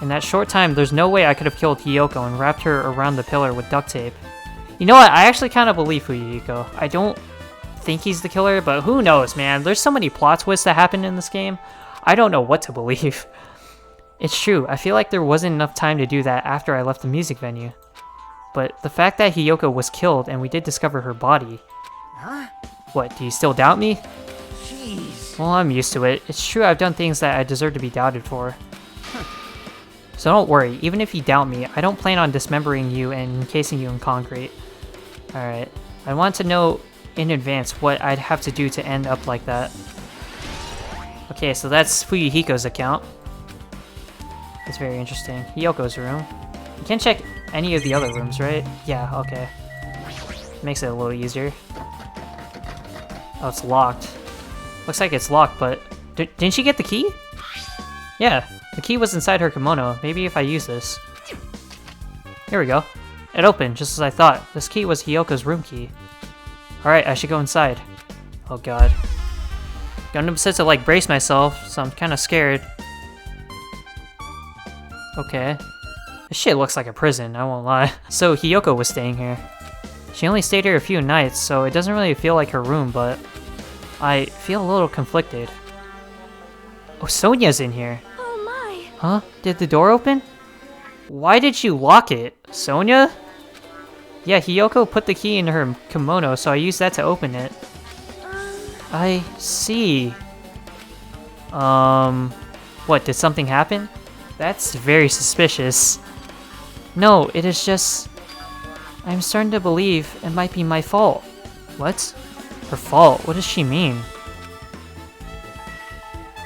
In that short time, there's no way I could have killed Hiyoko and wrapped her around the pillar with duct tape. You know what? I actually kind of believe Fuyuhiko. I don't think he's the killer, but who knows, man? There's so many plot twists that happen in this game. I don't know what to believe. It's true, I feel like there wasn't enough time to do that after I left the music venue. But the fact that Hiyoko was killed and we did discover her body... huh? What, do you still doubt me? Jeez. Well, I'm used to it. It's true I've done things that I deserve to be doubted for. So don't worry, even if you doubt me, I don't plan on dismembering you and encasing you in concrete. Alright, I want to know in advance what I'd have to do to end up like that. Okay, so that's Fuyuhiko's account. That's very interesting. Hiyoko's room. You can't check any of the other rooms, right? Yeah, okay. Makes it a little easier. Oh, it's locked. Looks like it's locked, but... didn't she get the key? Yeah, the key was inside her kimono. Maybe if I use this. Here we go. It opened, just as I thought. This key was Hiyoko's room key. Alright, I should go inside. Oh god. Gundam said to, like, brace myself, so I'm kinda scared. Okay. This shit looks like a prison, I won't lie. So, Hiyoko was staying here. She only stayed here a few nights, so it doesn't really feel like her room, but... I feel a little conflicted. Oh, Sonya's in here. Oh my. Huh? Did the door open? Why did you lock it? Sonya? Yeah, Hiyoko put the key in her kimono, so I used that to open it. I see. What, did something happen? That's very suspicious. No, it is just... I'm starting to believe it might be my fault. What? Her fault? What does she mean?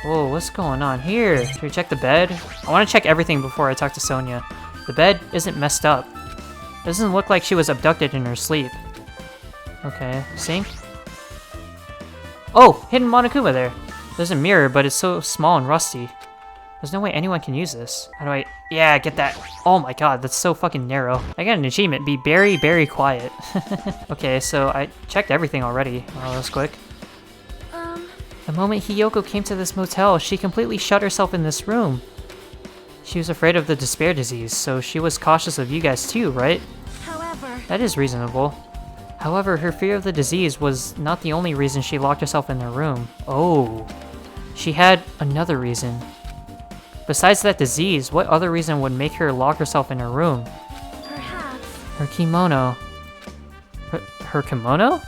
Whoa, what's going on here? Should we check the bed? I want to check everything before I talk to Sonya. The bed isn't messed up. It doesn't look like she was abducted in her sleep. Okay, sink? Oh, hidden Monokuma there. There's a mirror, but it's so small and rusty. There's no way anyone can use this. How do I... Yeah, get that. Oh my god, that's so fucking narrow. I got an achievement. Be very, very quiet. Okay, so I checked everything already. Oh, that was quick. The moment Hiyoko came to this motel, she completely shut herself in this room. She was afraid of the despair disease, so she was cautious of you guys too, right? However... That is reasonable. However, her fear of the disease was not the only reason she locked herself in her room. Oh. She had another reason. Besides that disease, what other reason would make her lock herself in her room? Perhaps... Her kimono. Her kimono?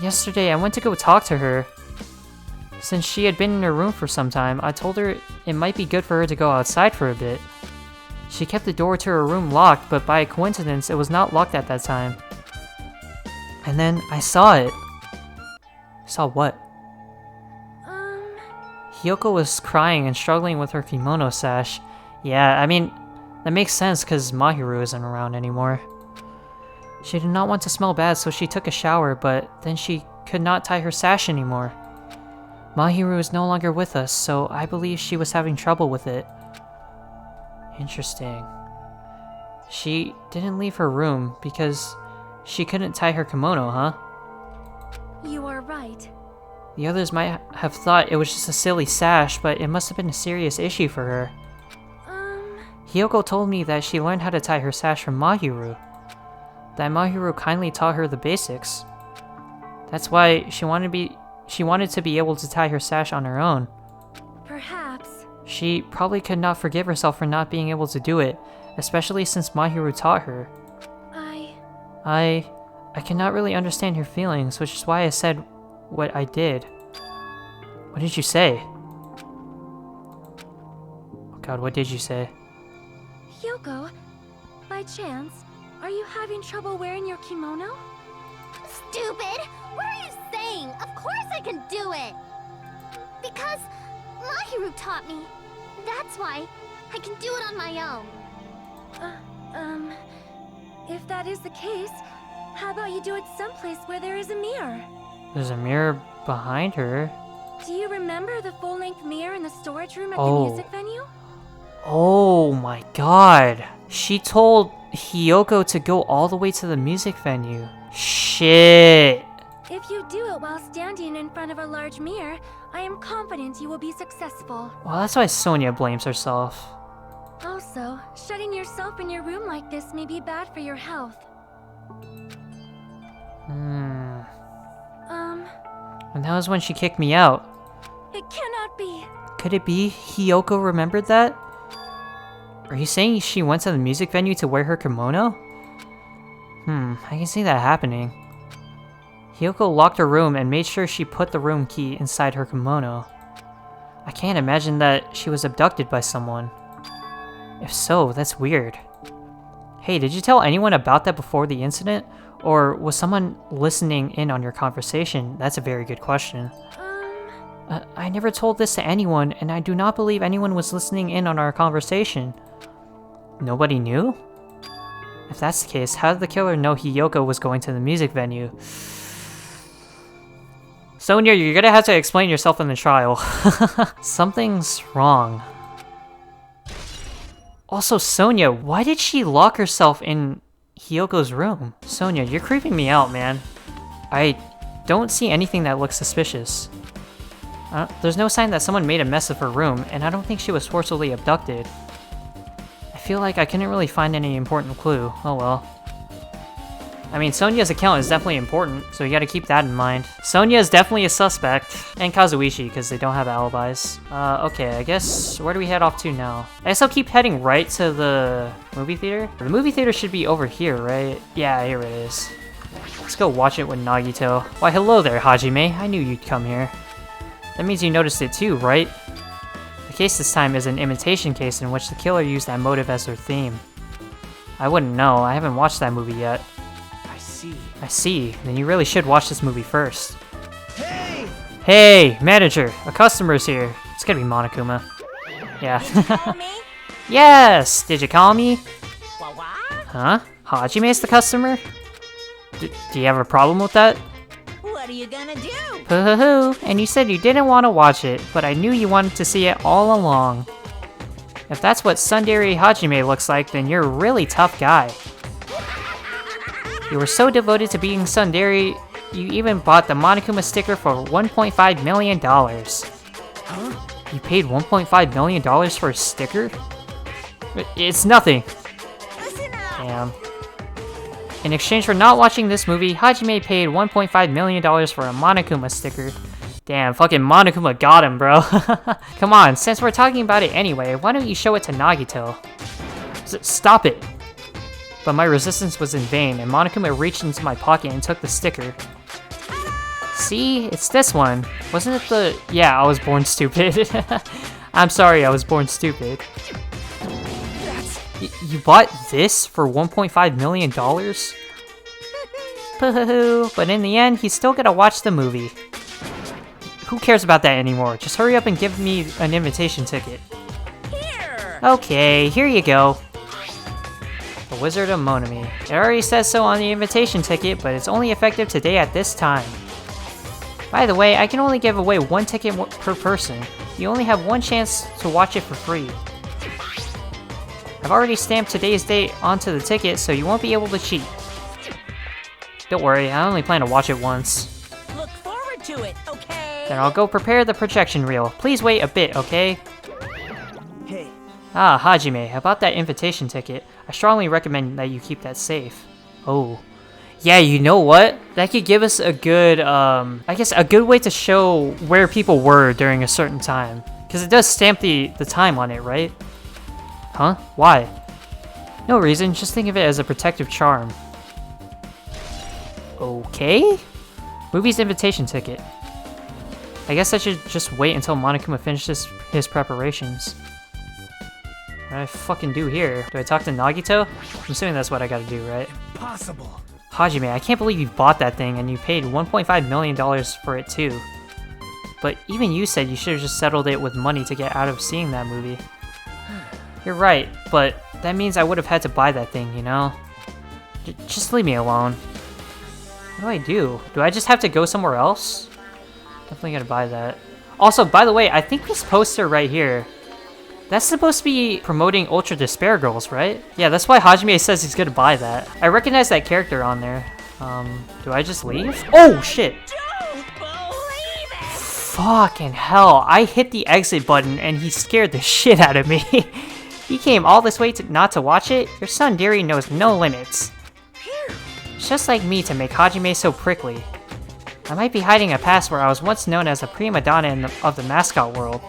Yesterday I went to go talk to her. Since she had been in her room for some time, I told her it might be good for her to go outside for a bit. She kept the door to her room locked, but by coincidence, it was not locked at that time. And then I saw it. Saw what? Hiyoko was crying and struggling with her kimono sash. Yeah, I mean, that makes sense because Mahiru isn't around anymore. She did not want to smell bad, so she took a shower, but then she could not tie her sash anymore. Mahiru is no longer with us, so I believe she was having trouble with it. Interesting. She didn't leave her room because she couldn't tie her kimono, huh? You are right. The others might have thought it was just a silly sash, but it must have been a serious issue for her. Hiyoko told me that she learned how to tie her sash from Mahiru. That Mahiru kindly taught her the basics. That's why she wanted to be able to tie her sash on her own. Perhaps. She probably could not forgive herself for not being able to do it, especially since Mahiru taught her. I cannot really understand your feelings, which is why I said what I did. What did you say? Oh god, what did you say? Hyoko, by chance, are you having trouble wearing your kimono? Stupid! What are you saying? Of course I can do it! Because Mahiru taught me. That's why I can do it on my own. If that is the case, how about you do it someplace where there is a mirror? There's a mirror behind her. Do you remember the full-length mirror in the storage room at Oh. the music venue? Oh my god. She told Hyoko to go all the way to the music venue. Shit. If you do it while standing in front of a large mirror, I am confident you will be successful. Well, that's why Sonia blames herself. Also, shutting yourself in your room like this may be bad for your health. And that was when she kicked me out. It cannot be. Could it be Hyoko remembered that? Are you saying she went to the music venue to wear her kimono? I can see that happening. Hyoko locked her room and made sure she put the room key inside her kimono. I can't imagine that she was abducted by someone. If so, that's weird. Hey, did you tell anyone about that before the incident? Or was someone listening in on your conversation? That's a very good question. I never told this to anyone, and I do not believe anyone was listening in on our conversation. Nobody knew? If that's the case, how did the killer know Hyoko was going to the music venue? Sonia, you're gonna have to explain yourself in the trial. Something's wrong. Also, Sonia, why did she lock herself in Hyoko's room? Sonia, you're creeping me out, man. I don't see anything that looks suspicious. There's no sign that someone made a mess of her room, and I don't think she was forcibly abducted. I feel like I couldn't really find any important clue. Oh well. I mean, Sonia's account is definitely important, so you gotta keep that in mind. Sonia is definitely a suspect, and Kazuichi, because they don't have alibis. Okay, I guess, where do we head off to now? I guess I'll keep heading right to the movie theater. The movie theater should be over here, right? Yeah, here it is. Let's go watch it with Nagito. Why, hello there, Hajime. I knew you'd come here. That means you noticed it too, right? The case this time is an imitation case in which the killer used that motive as their theme. I wouldn't know, I haven't watched that movie yet. I see. Then you really should watch this movie first. Hey! Hey, manager! A customer's here. It's gonna be Monokuma. Yeah. Call me? Yes! Did you call me? What? Huh? Hajime's the customer? Do you have a problem with that? What are you gonna do? Hoo-hoo-hoo. And you said you didn't want to watch it, but I knew you wanted to see it all along. If that's what Tsundere Hajime looks like, then you're a really tough guy. You were so devoted to being Tsundere, you even bought the Monokuma sticker for $1.5 million. Huh? You paid $1.5 million for a sticker? It's nothing. Listen up. Damn. In exchange for not watching this movie, Hajime paid $1.5 million for a Monokuma sticker. Damn, fucking Monokuma got him, bro. Come on, since we're talking about it anyway, why don't you show it to Nagito? Stop it! But my resistance was in vain, and Monokuma reached into my pocket and took the sticker. See? It's this one. Wasn't it the... Yeah, I was born stupid. I'm sorry, I was born stupid. You bought this for $1.5 million? Pooh, but in the end, he's still gonna watch the movie. Who cares about that anymore? Just hurry up and give me an invitation ticket. Here. Okay, here you go. The Wizard of Monami. It already says so on the invitation ticket, but it's only effective today at this time. By the way, I can only give away one ticket per person. You only have one chance to watch it for free. I've already stamped today's date onto the ticket, so you won't be able to cheat. Don't worry, I only plan to watch it once. Look forward to it, okay? Then I'll go prepare the projection reel. Please wait a bit, okay? Hey. Ah, Hajime, about that invitation ticket. I strongly recommend that you keep that safe. Oh. Yeah, you know what? That could give us a good, I guess a good way to show where people were during a certain time. Because it does stamp the time on it, right? Huh? Why? No reason, just think of it as a protective charm. Okay? Movie's invitation ticket. I guess I should just wait until Monokuma finishes his preparations. What do I fucking do here? Do I talk to Nagito? I'm assuming that's what I gotta do, right? Possible. Hajime, I can't believe you bought that thing and you paid $1.5 million for it too. But even you said you should have just settled it with money to get out of seeing that movie. You're right, but that means I would have had to buy that thing, you know? Just leave me alone. What do I do? Do I just have to go somewhere else? Definitely gotta buy that. Also, by the way, I think this poster right here, that's supposed to be promoting Ultra Despair Girls, right? Yeah, that's why Hajime says he's gonna buy that. I recognize that character on there. Do I just leave? Oh, shit! Don't believe it! Fucking hell, I hit the exit button and he scared the shit out of me. He came all this way to not to watch it? Your son Deary knows no limits. It's just like me to make Hajime so prickly. I might be hiding a past where I was once known as a prima donna of the mascot world.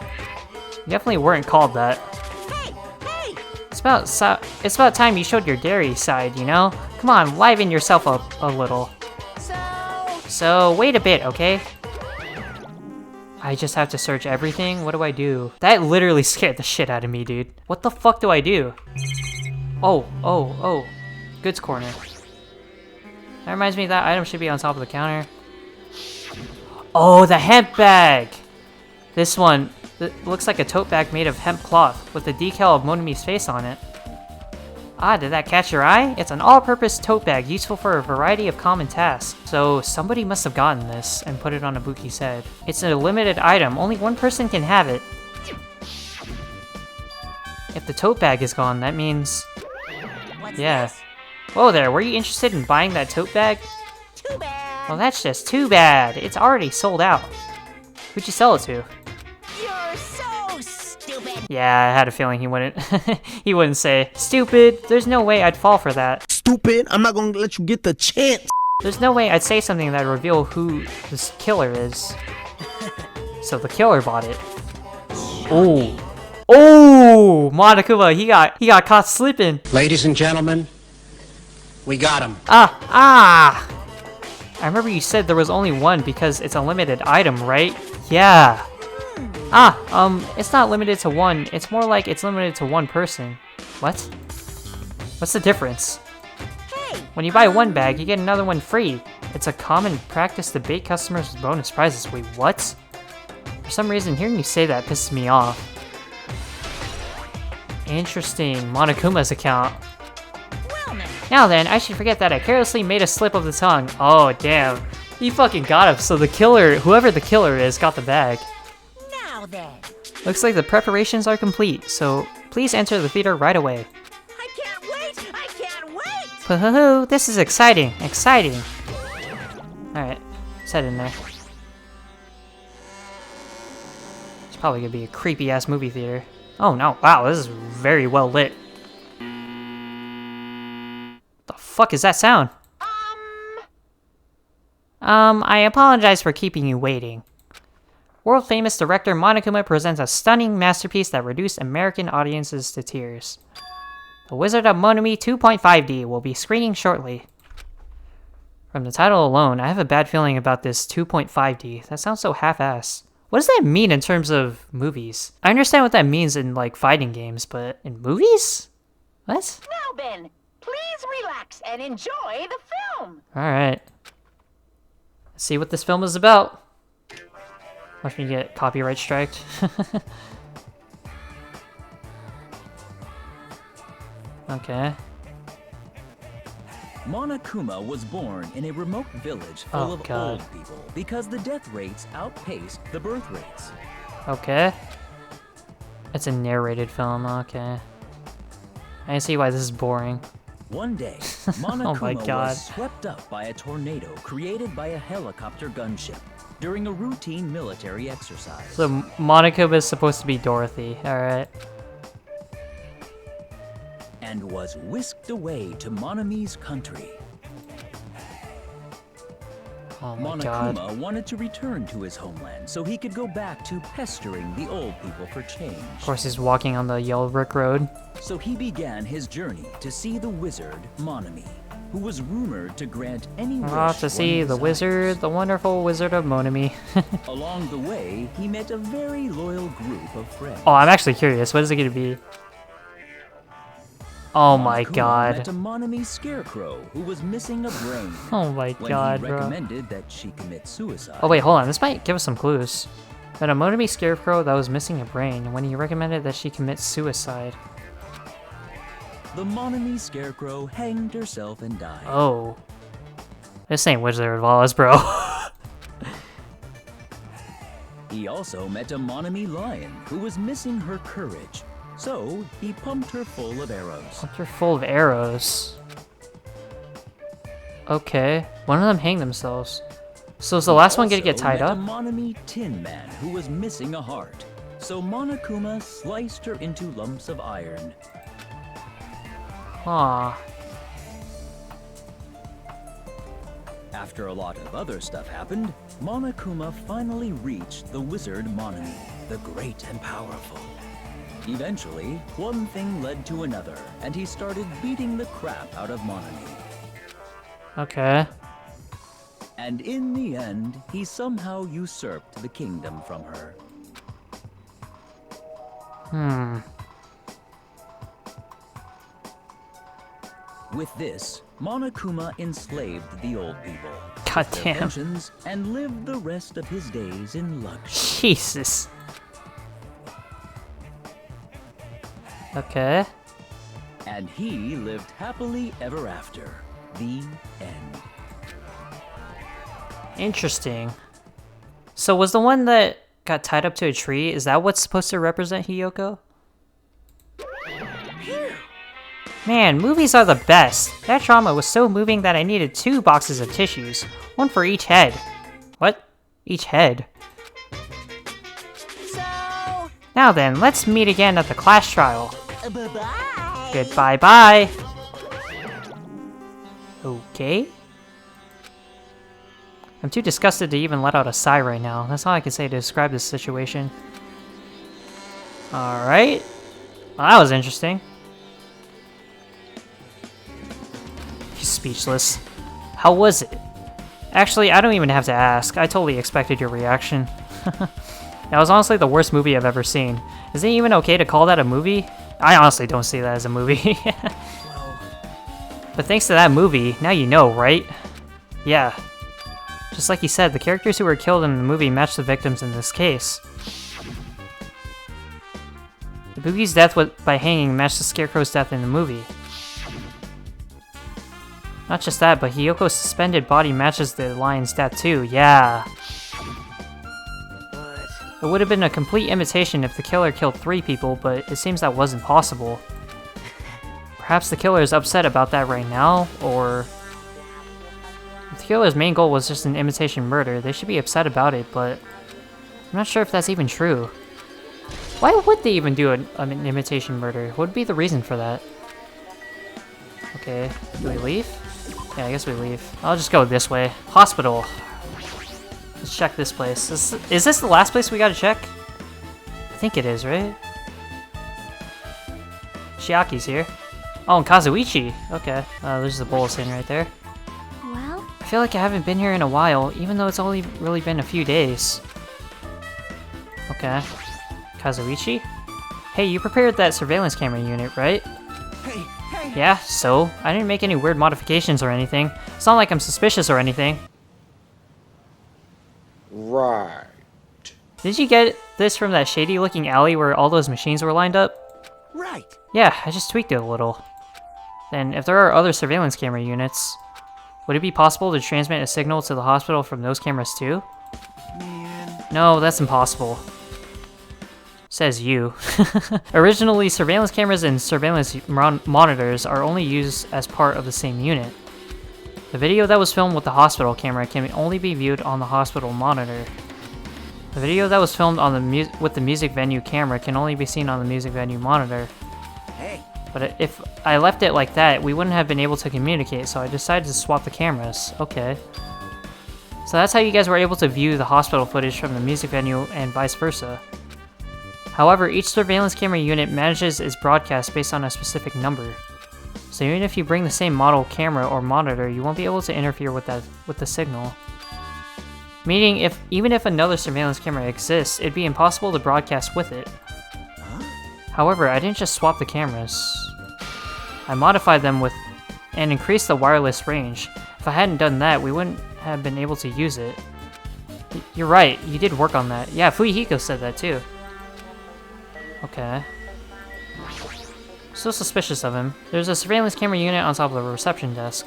You definitely weren't called that. Hey! Hey! It's about time you showed your dairy side, you know? Come on, liven yourself up a little. So, wait a bit, okay? I just have to search everything? What do I do? That literally scared the shit out of me, dude. What the fuck do I do? Oh. Goods corner. That reminds me that item should be on top of the counter. Oh, the hemp bag! This one, it looks like a tote bag made of hemp cloth with the decal of Monami's face on it. Ah, did that catch your eye? It's an all-purpose tote bag useful for a variety of common tasks. So somebody must have gotten this and put it on Ibuki's head. It's a limited item, only one person can have it. If the tote bag is gone, that means... What's yeah. this? Whoa there, were you interested in buying that tote bag? Too bad. Well, that's just too bad. It's already sold out. Who'd you sell it to? You're so stupid. Yeah, I had a feeling he wouldn't. He wouldn't say, stupid, there's no way I'd fall for that. Stupid, I'm not gonna let you get the chance. There's no way I'd say something that'd reveal who this killer is. So the killer bought it. Oh, Monokuma, he got caught slipping. Ladies and gentlemen, we got him. I remember you said there was only one because it's a limited item, right? Yeah. It's not limited to one. It's more like it's limited to one person. What? What's the difference? Hey! When you buy one bag, you get another one free. It's a common practice to bait customers with bonus prizes. Wait, what? For some reason, hearing you say that pisses me off. Interesting. Monokuma's account. Well, Now then, I should forget that I carelessly made a slip of the tongue. Oh, damn. He fucking got him, so the killer, whoever the killer is, got the bag. now then. Looks like the preparations are complete, so please enter the theater right away. I can't wait! I can't wait! Hoo-hoo-hoo, this is exciting, exciting. Alright, let's head in there. It's probably gonna be a creepy-ass movie theater. Oh no, wow, this is very well lit. The fuck is that sound? I apologize for keeping you waiting. World-famous director Monokuma presents a stunning masterpiece that reduced American audiences to tears. The Wizard of Monami 2.5D will be screening shortly. From the title alone, I have a bad feeling about this 2.5D. That sounds so half-ass. What does that mean in terms of movies? I understand what that means in, like, fighting games, but in movies? What? Now then, please relax and enjoy the film. Alright. Let's see what this film is about. Watch me get copyright striked. Okay. Monokuma was born in a remote village full of God. old people because the death rates outpaced the birth rates. Okay. It's a narrated film, okay. I can see why this is boring. One day, Monokuma my God. was swept up by a tornado created by a helicopter gunship during a routine military exercise. So Monokuma is supposed to be Dorothy, alright. And was whisked away to Monami's country. Oh my god. Monokuma wanted to return to his homeland so he could go back to pestering the old people for change. Of course, he's walking on the yellow brick road. So he began his journey to see the wizard Monami, who was rumored to grant any wish Off to see one the desired. wizard, the wonderful wizard of Monami. Along the way, he met a very loyal group of friends. Oh, I'm actually curious. What is it going to be? Oh my Monokuma god. met a Monami scarecrow who was missing a brain. Oh my when god, he bro. recommended that she commit suicide. Oh wait, hold on. This might give us some clues. That a Monami scarecrow that was missing a brain when he recommended that she commit suicide. The Monami scarecrow hanged herself and died. Oh. This ain't Wizard of Oz, bro. He also met a Monami lion who was missing her courage. So he pumped her full of arrows. They're full of arrows. Okay. One of them hanged themselves. So is the last one gonna get tied Also up? met a Monami tin man who was missing a heart. So Monokuma sliced her into lumps of iron. Aw. After a lot of other stuff happened, Monokuma finally reached the wizard Monami, the great and powerful. Eventually, one thing led to another, and he started beating the crap out of Monami. Okay. And in the end, he somehow usurped the kingdom from her. Hmm. With this, Monokuma enslaved the old people, God took their damn. pensions, and lived the rest of his days in luxury. Jesus. Okay. And he lived happily ever after. The end. Interesting. So was the one that got tied up to a tree, is that what's supposed to represent Hiyoko? Man, movies are the best. That drama was so moving that I needed 2 boxes of tissues. One for each head. What? Each head? So, Now then, let's meet again at the class trial. bye-bye. Goodbye bye. Okay. I'm too disgusted to even let out a sigh right now. That's all I can say to describe this situation. Alright. Well, that was interesting. He's speechless. How was it? Actually, I don't even have to ask. I totally expected your reaction. That was honestly the worst movie I've ever seen. Is it even okay to call that a movie? I honestly don't see that as a movie. But thanks to that movie, now you know, right? Yeah. Just like he said, the characters who were killed in the movie match the victims in this case. The Boogie's death by hanging matched the Scarecrow's death in the movie. Not just that, but Hiyoko's suspended body matches the lion's death too, yeah. It would have been a complete imitation if the killer killed 3 people, but it seems that wasn't possible. Perhaps the killer is upset about that right now, or... If the killer's main goal was just an imitation murder, they should be upset about it, but... I'm not sure if that's even true. Why would they even do an imitation murder? What would be the reason for that? Okay, do we leave? Yeah, I guess we leave. I'll just go this way. Hospital. Let's check this place. Is this the last place we gotta check? I think it is, right? Chiaki's here. Oh, and Kazuichi. Okay, there's the bolus in right there. Well, I feel like I haven't been here in a while, even though it's only really been a few days. Okay. Kazuichi? Hey, you prepared that surveillance camera unit, right? Hey, hey! Yeah, so? I didn't make any weird modifications or anything. It's not like I'm suspicious or anything. Right. Did you get this from that shady-looking alley where all those machines were lined up? Right! Yeah, I just tweaked it a little. Then, if there are other surveillance camera units, would it be possible to transmit a signal to the hospital from those cameras too? Man. No, that's impossible. Says you. Originally, surveillance cameras and surveillance monitors are only used as part of the same unit. The video that was filmed with the hospital camera can only be viewed on the hospital monitor. The video that was filmed on with the music venue camera can only be seen on the music venue monitor. Hey! But if I left it like that, we wouldn't have been able to communicate, so I decided to swap the cameras. Okay. So that's how you guys were able to view the hospital footage from the music venue and vice versa. However, each surveillance camera unit manages its broadcast based on a specific number. So even if you bring the same model camera or monitor, you won't be able to interfere with the signal. Meaning, even if another surveillance camera exists, it'd be impossible to broadcast with it. However, I didn't just swap the cameras. I modified them and increased the wireless range. If I hadn't done that, we wouldn't have been able to use it. You're right, you did work on that. Yeah, Fuyuhiko said that too. Okay. Still suspicious of him. There's a surveillance camera unit on top of the reception desk.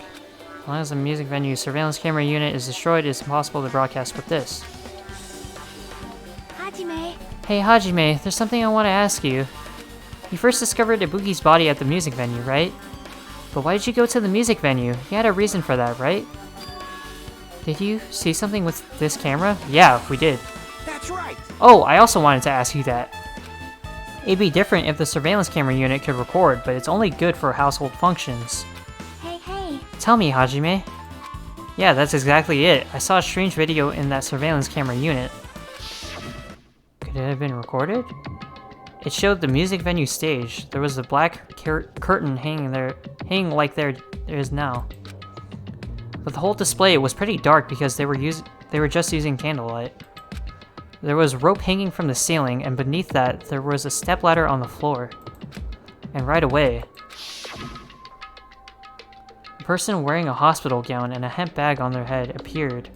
As long as the music venue's surveillance camera unit is destroyed, it's impossible to broadcast with this. Hajime. Hey Hajime, there's something I want to ask you. You first discovered Ibuki's body at the music venue, right? But why did you go to the music venue? You had a reason for that, right? Did you see something with this camera? Yeah, we did. That's right. Oh, I also wanted to ask you that. It'd be different if the surveillance camera unit could record, but it's only good for household functions. Hey. Tell me, Hajime. Yeah, that's exactly it. I saw a strange video in that surveillance camera unit. Could it have been recorded? It showed the music venue stage. There was a black curtain hanging like there is now. But the whole display was pretty dark because they were just using candlelight. There was rope hanging from the ceiling, and beneath that, there was a stepladder on the floor. And right away, a person wearing a hospital gown and a hemp bag on their head appeared.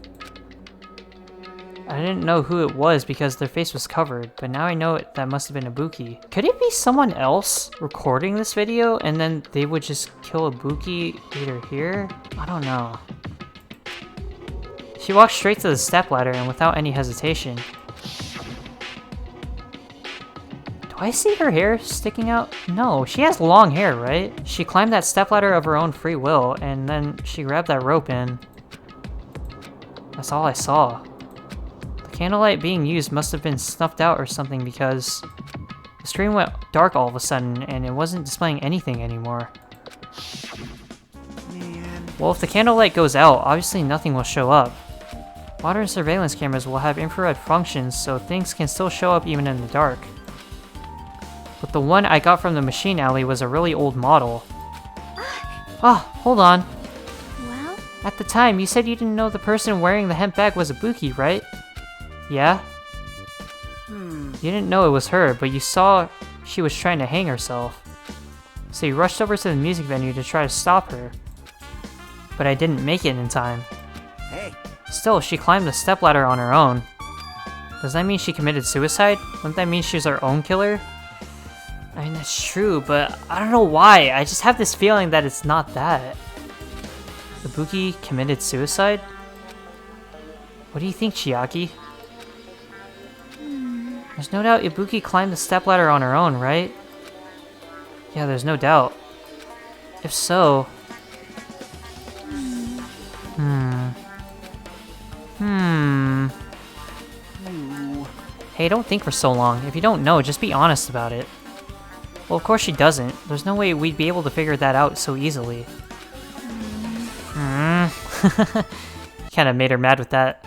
I didn't know who it was because their face was covered, but now I know that must have been Ibuki. Could it be someone else recording this video and then they would just kill Ibuki later here? I don't know. She walked straight to the stepladder and without any hesitation. Do I see her hair sticking out? No, she has long hair, right? She climbed that stepladder of her own free will and then she grabbed that rope in. That's all I saw. The candlelight being used must have been snuffed out or something because the screen went dark all of a sudden and it wasn't displaying anything anymore. Man. Well, if the candlelight goes out, obviously nothing will show up. Modern surveillance cameras will have infrared functions so things can still show up even in the dark. But the one I got from the machine alley was a really old model. Ah, hold on. Well? At the time, you said you didn't know the person wearing the hemp bag was Ibuki, right? Yeah? You didn't know it was her, but you saw she was trying to hang herself. So you rushed over to the music venue to try to stop her. But I didn't make it in time. Hey. Still, she climbed the stepladder on her own. Does that mean she committed suicide? Wouldn't that mean she's her own killer? I mean, that's true, but I don't know why. I just have this feeling that it's not that. Ibuki committed suicide? What do you think, Chiaki? There's no doubt Ibuki climbed the stepladder on her own, right? Yeah, there's no doubt. If so... Hey, don't think for so long. If you don't know, just be honest about it. Well, of course she doesn't. There's no way we'd be able to figure that out so easily. Kinda made her mad with that.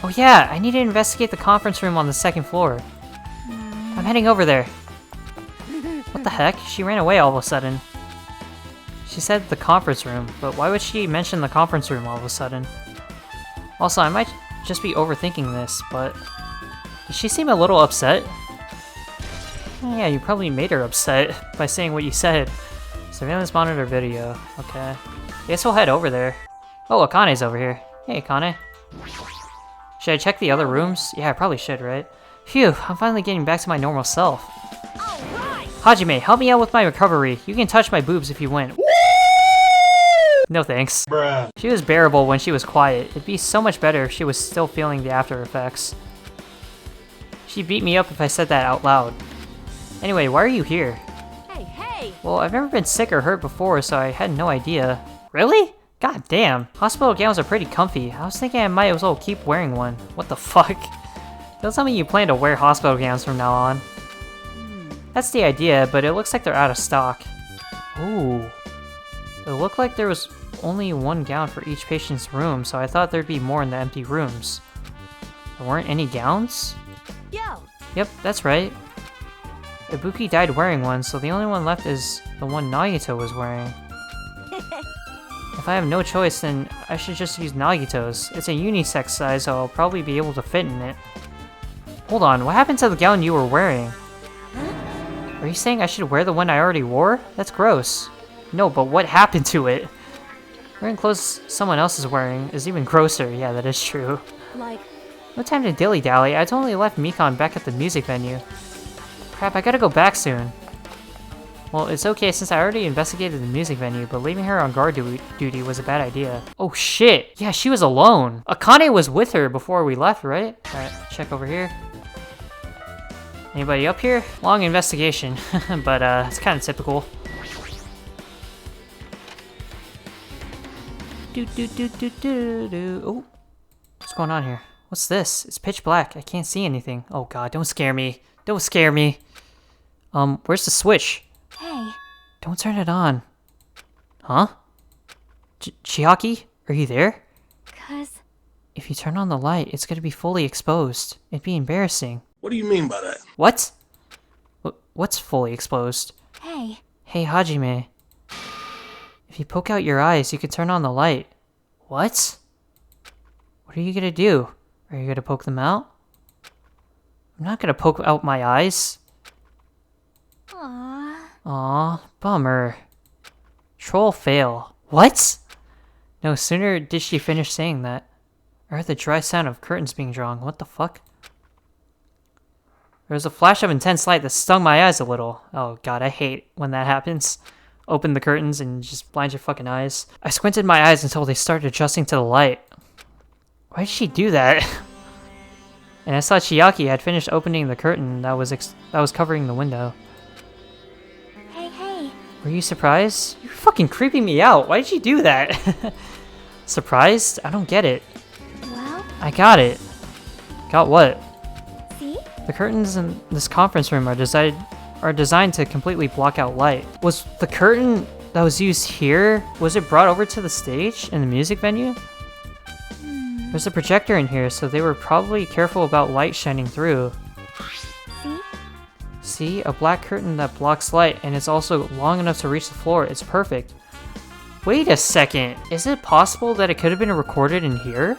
Oh yeah, I need to investigate the conference room on the second floor. I'm heading over there. What the heck? She ran away all of a sudden. She said the conference room, but why would she mention the conference room all of a sudden? Also, I might just be overthinking this, but... Does she seem a little upset? Yeah, you probably made her upset by saying what you said. Surveillance monitor video. Okay. Guess we'll head over there. Oh, Akane's over here. Hey, Akane. Should I check the other rooms? Yeah, I probably should, right? Phew, I'm finally getting back to my normal self. Alright! Hajime, help me out with my recovery. You can touch my boobs if you want. No thanks. Bruh. She was bearable when she was quiet. It'd be so much better if she was still feeling the after effects. She'd beat me up if I said that out loud. Anyway, why are you here? Hey! Well, I've never been sick or hurt before, so I had no idea. Really? God damn. Hospital gowns are pretty comfy. I was thinking I might as well keep wearing one. What the fuck? Don't tell me you plan to wear hospital gowns from now on. That's the idea, but it looks like they're out of stock. Ooh. It looked like there was only one gown for each patient's room, so I thought there'd be more in the empty rooms. There weren't any gowns? Yo! Yep, that's right. Ibuki died wearing one, so the only one left is the one Nagito was wearing. If I have no choice, then I should just use Nagito's. It's a unisex size, so I'll probably be able to fit in it. Hold on, what happened to the gown you were wearing? Are you saying I should wear the one I already wore? That's gross. No, but what happened to it? Wearing clothes someone else is wearing is even grosser. Yeah, that is true. Like, No time to dilly-dally. I totally left Mikon back at the music venue. Crap, I gotta go back soon. Well, it's okay since I already investigated the music venue, but leaving her on guard duty was a bad idea. Oh shit! Yeah, she was alone! Akane was with her before we left, right? Alright, check over here. Anybody up here? Long investigation, but it's kind of typical. Oh, what's going on here? What's this? It's pitch black. I can't see anything. Oh god, don't scare me. Don't scare me. Where's the switch? hey, Don't turn it on. Huh? Chiaki? Are you there? 'cause If you turn on the light, it's gonna be fully exposed. It'd be embarrassing. What do you mean by that? What? What's fully exposed? hey, Hey, Hajime. If you poke out your eyes, you can turn on the light. What? What are you gonna do? Are you gonna poke them out? I'm not gonna poke out my eyes. aww. Aw, bummer. Troll fail. What? No sooner did she finish saying that, I heard the dry sound of curtains being drawn. What the fuck? There was a flash of intense light that stung my eyes a little. Oh god, I hate when that happens. Open the curtains and just blind your fucking eyes. I squinted my eyes until they started adjusting to the light. Why did she do that? And I saw Chiaki had finished opening the curtain that was covering the window. Hey, hey, Were you surprised? You're fucking creeping me out. Why did you do that? Surprised? I don't get it. well, I got it. Got what? see? The curtains in this conference room are designed to completely block out light. Was the curtain that was used here, was it brought over to the stage in the music venue? There's a projector in here, so they were probably careful about light shining through. See? See? A black curtain that blocks light, and it's also long enough to reach the floor. It's perfect. Wait a second. Is it possible that it could have been recorded in here?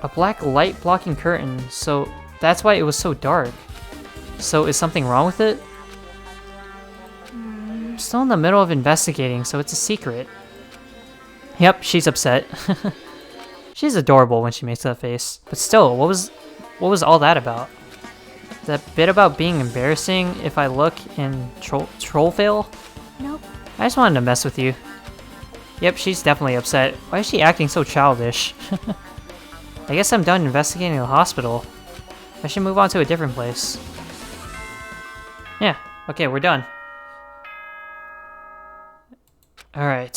A black light blocking curtain, so that's why it was so dark. So is something wrong with it? I'm still in the middle of investigating, so it's a secret. Yep, she's upset. She's adorable when she makes that face. But still, what was all that about? That bit about being embarrassing if I look and troll fail? Nope. I just wanted to mess with you. Yep, she's definitely upset. Why is she acting so childish? I guess I'm done investigating the hospital. I should move on to a different place. Yeah, okay, we're done. Alright.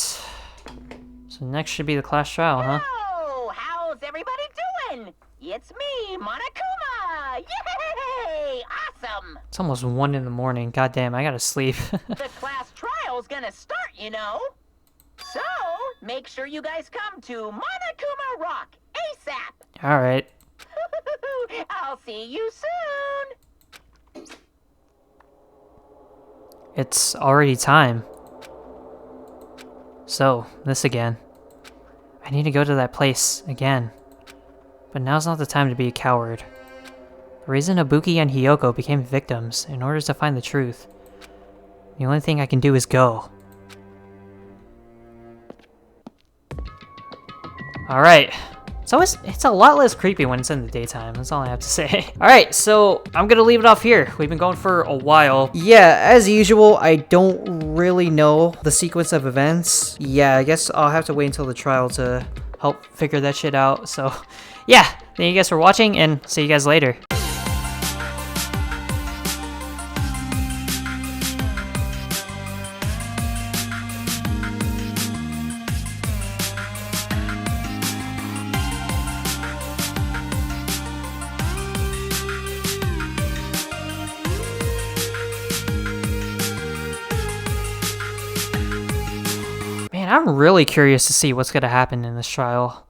So next should be the class trial, huh? Oh, how's everybody doing? It's me, Monokuma! Yay! Awesome! It's almost 1 in the morning. God damn, I gotta sleep. The class trial's gonna start, you know. So, make sure you guys come to Monokuma Rock ASAP! Alright. I'll see you soon! It's already time. So, this again. I need to go to that place again. But now's not the time to be a coward. The reason Ibuki and Hiyoko became victims in order to find the truth. The only thing I can do is go. Alright. It's a lot less creepy when it's in the daytime, that's all I have to say. Alright, so I'm gonna leave it off here. We've been going for a while. Yeah, as usual, I don't really know the sequence of events. Yeah, I guess I'll have to wait until the trial to help figure that shit out. So, yeah, thank you guys for watching, and see you guys later. Man, I'm really curious to see what's gonna happen in this trial.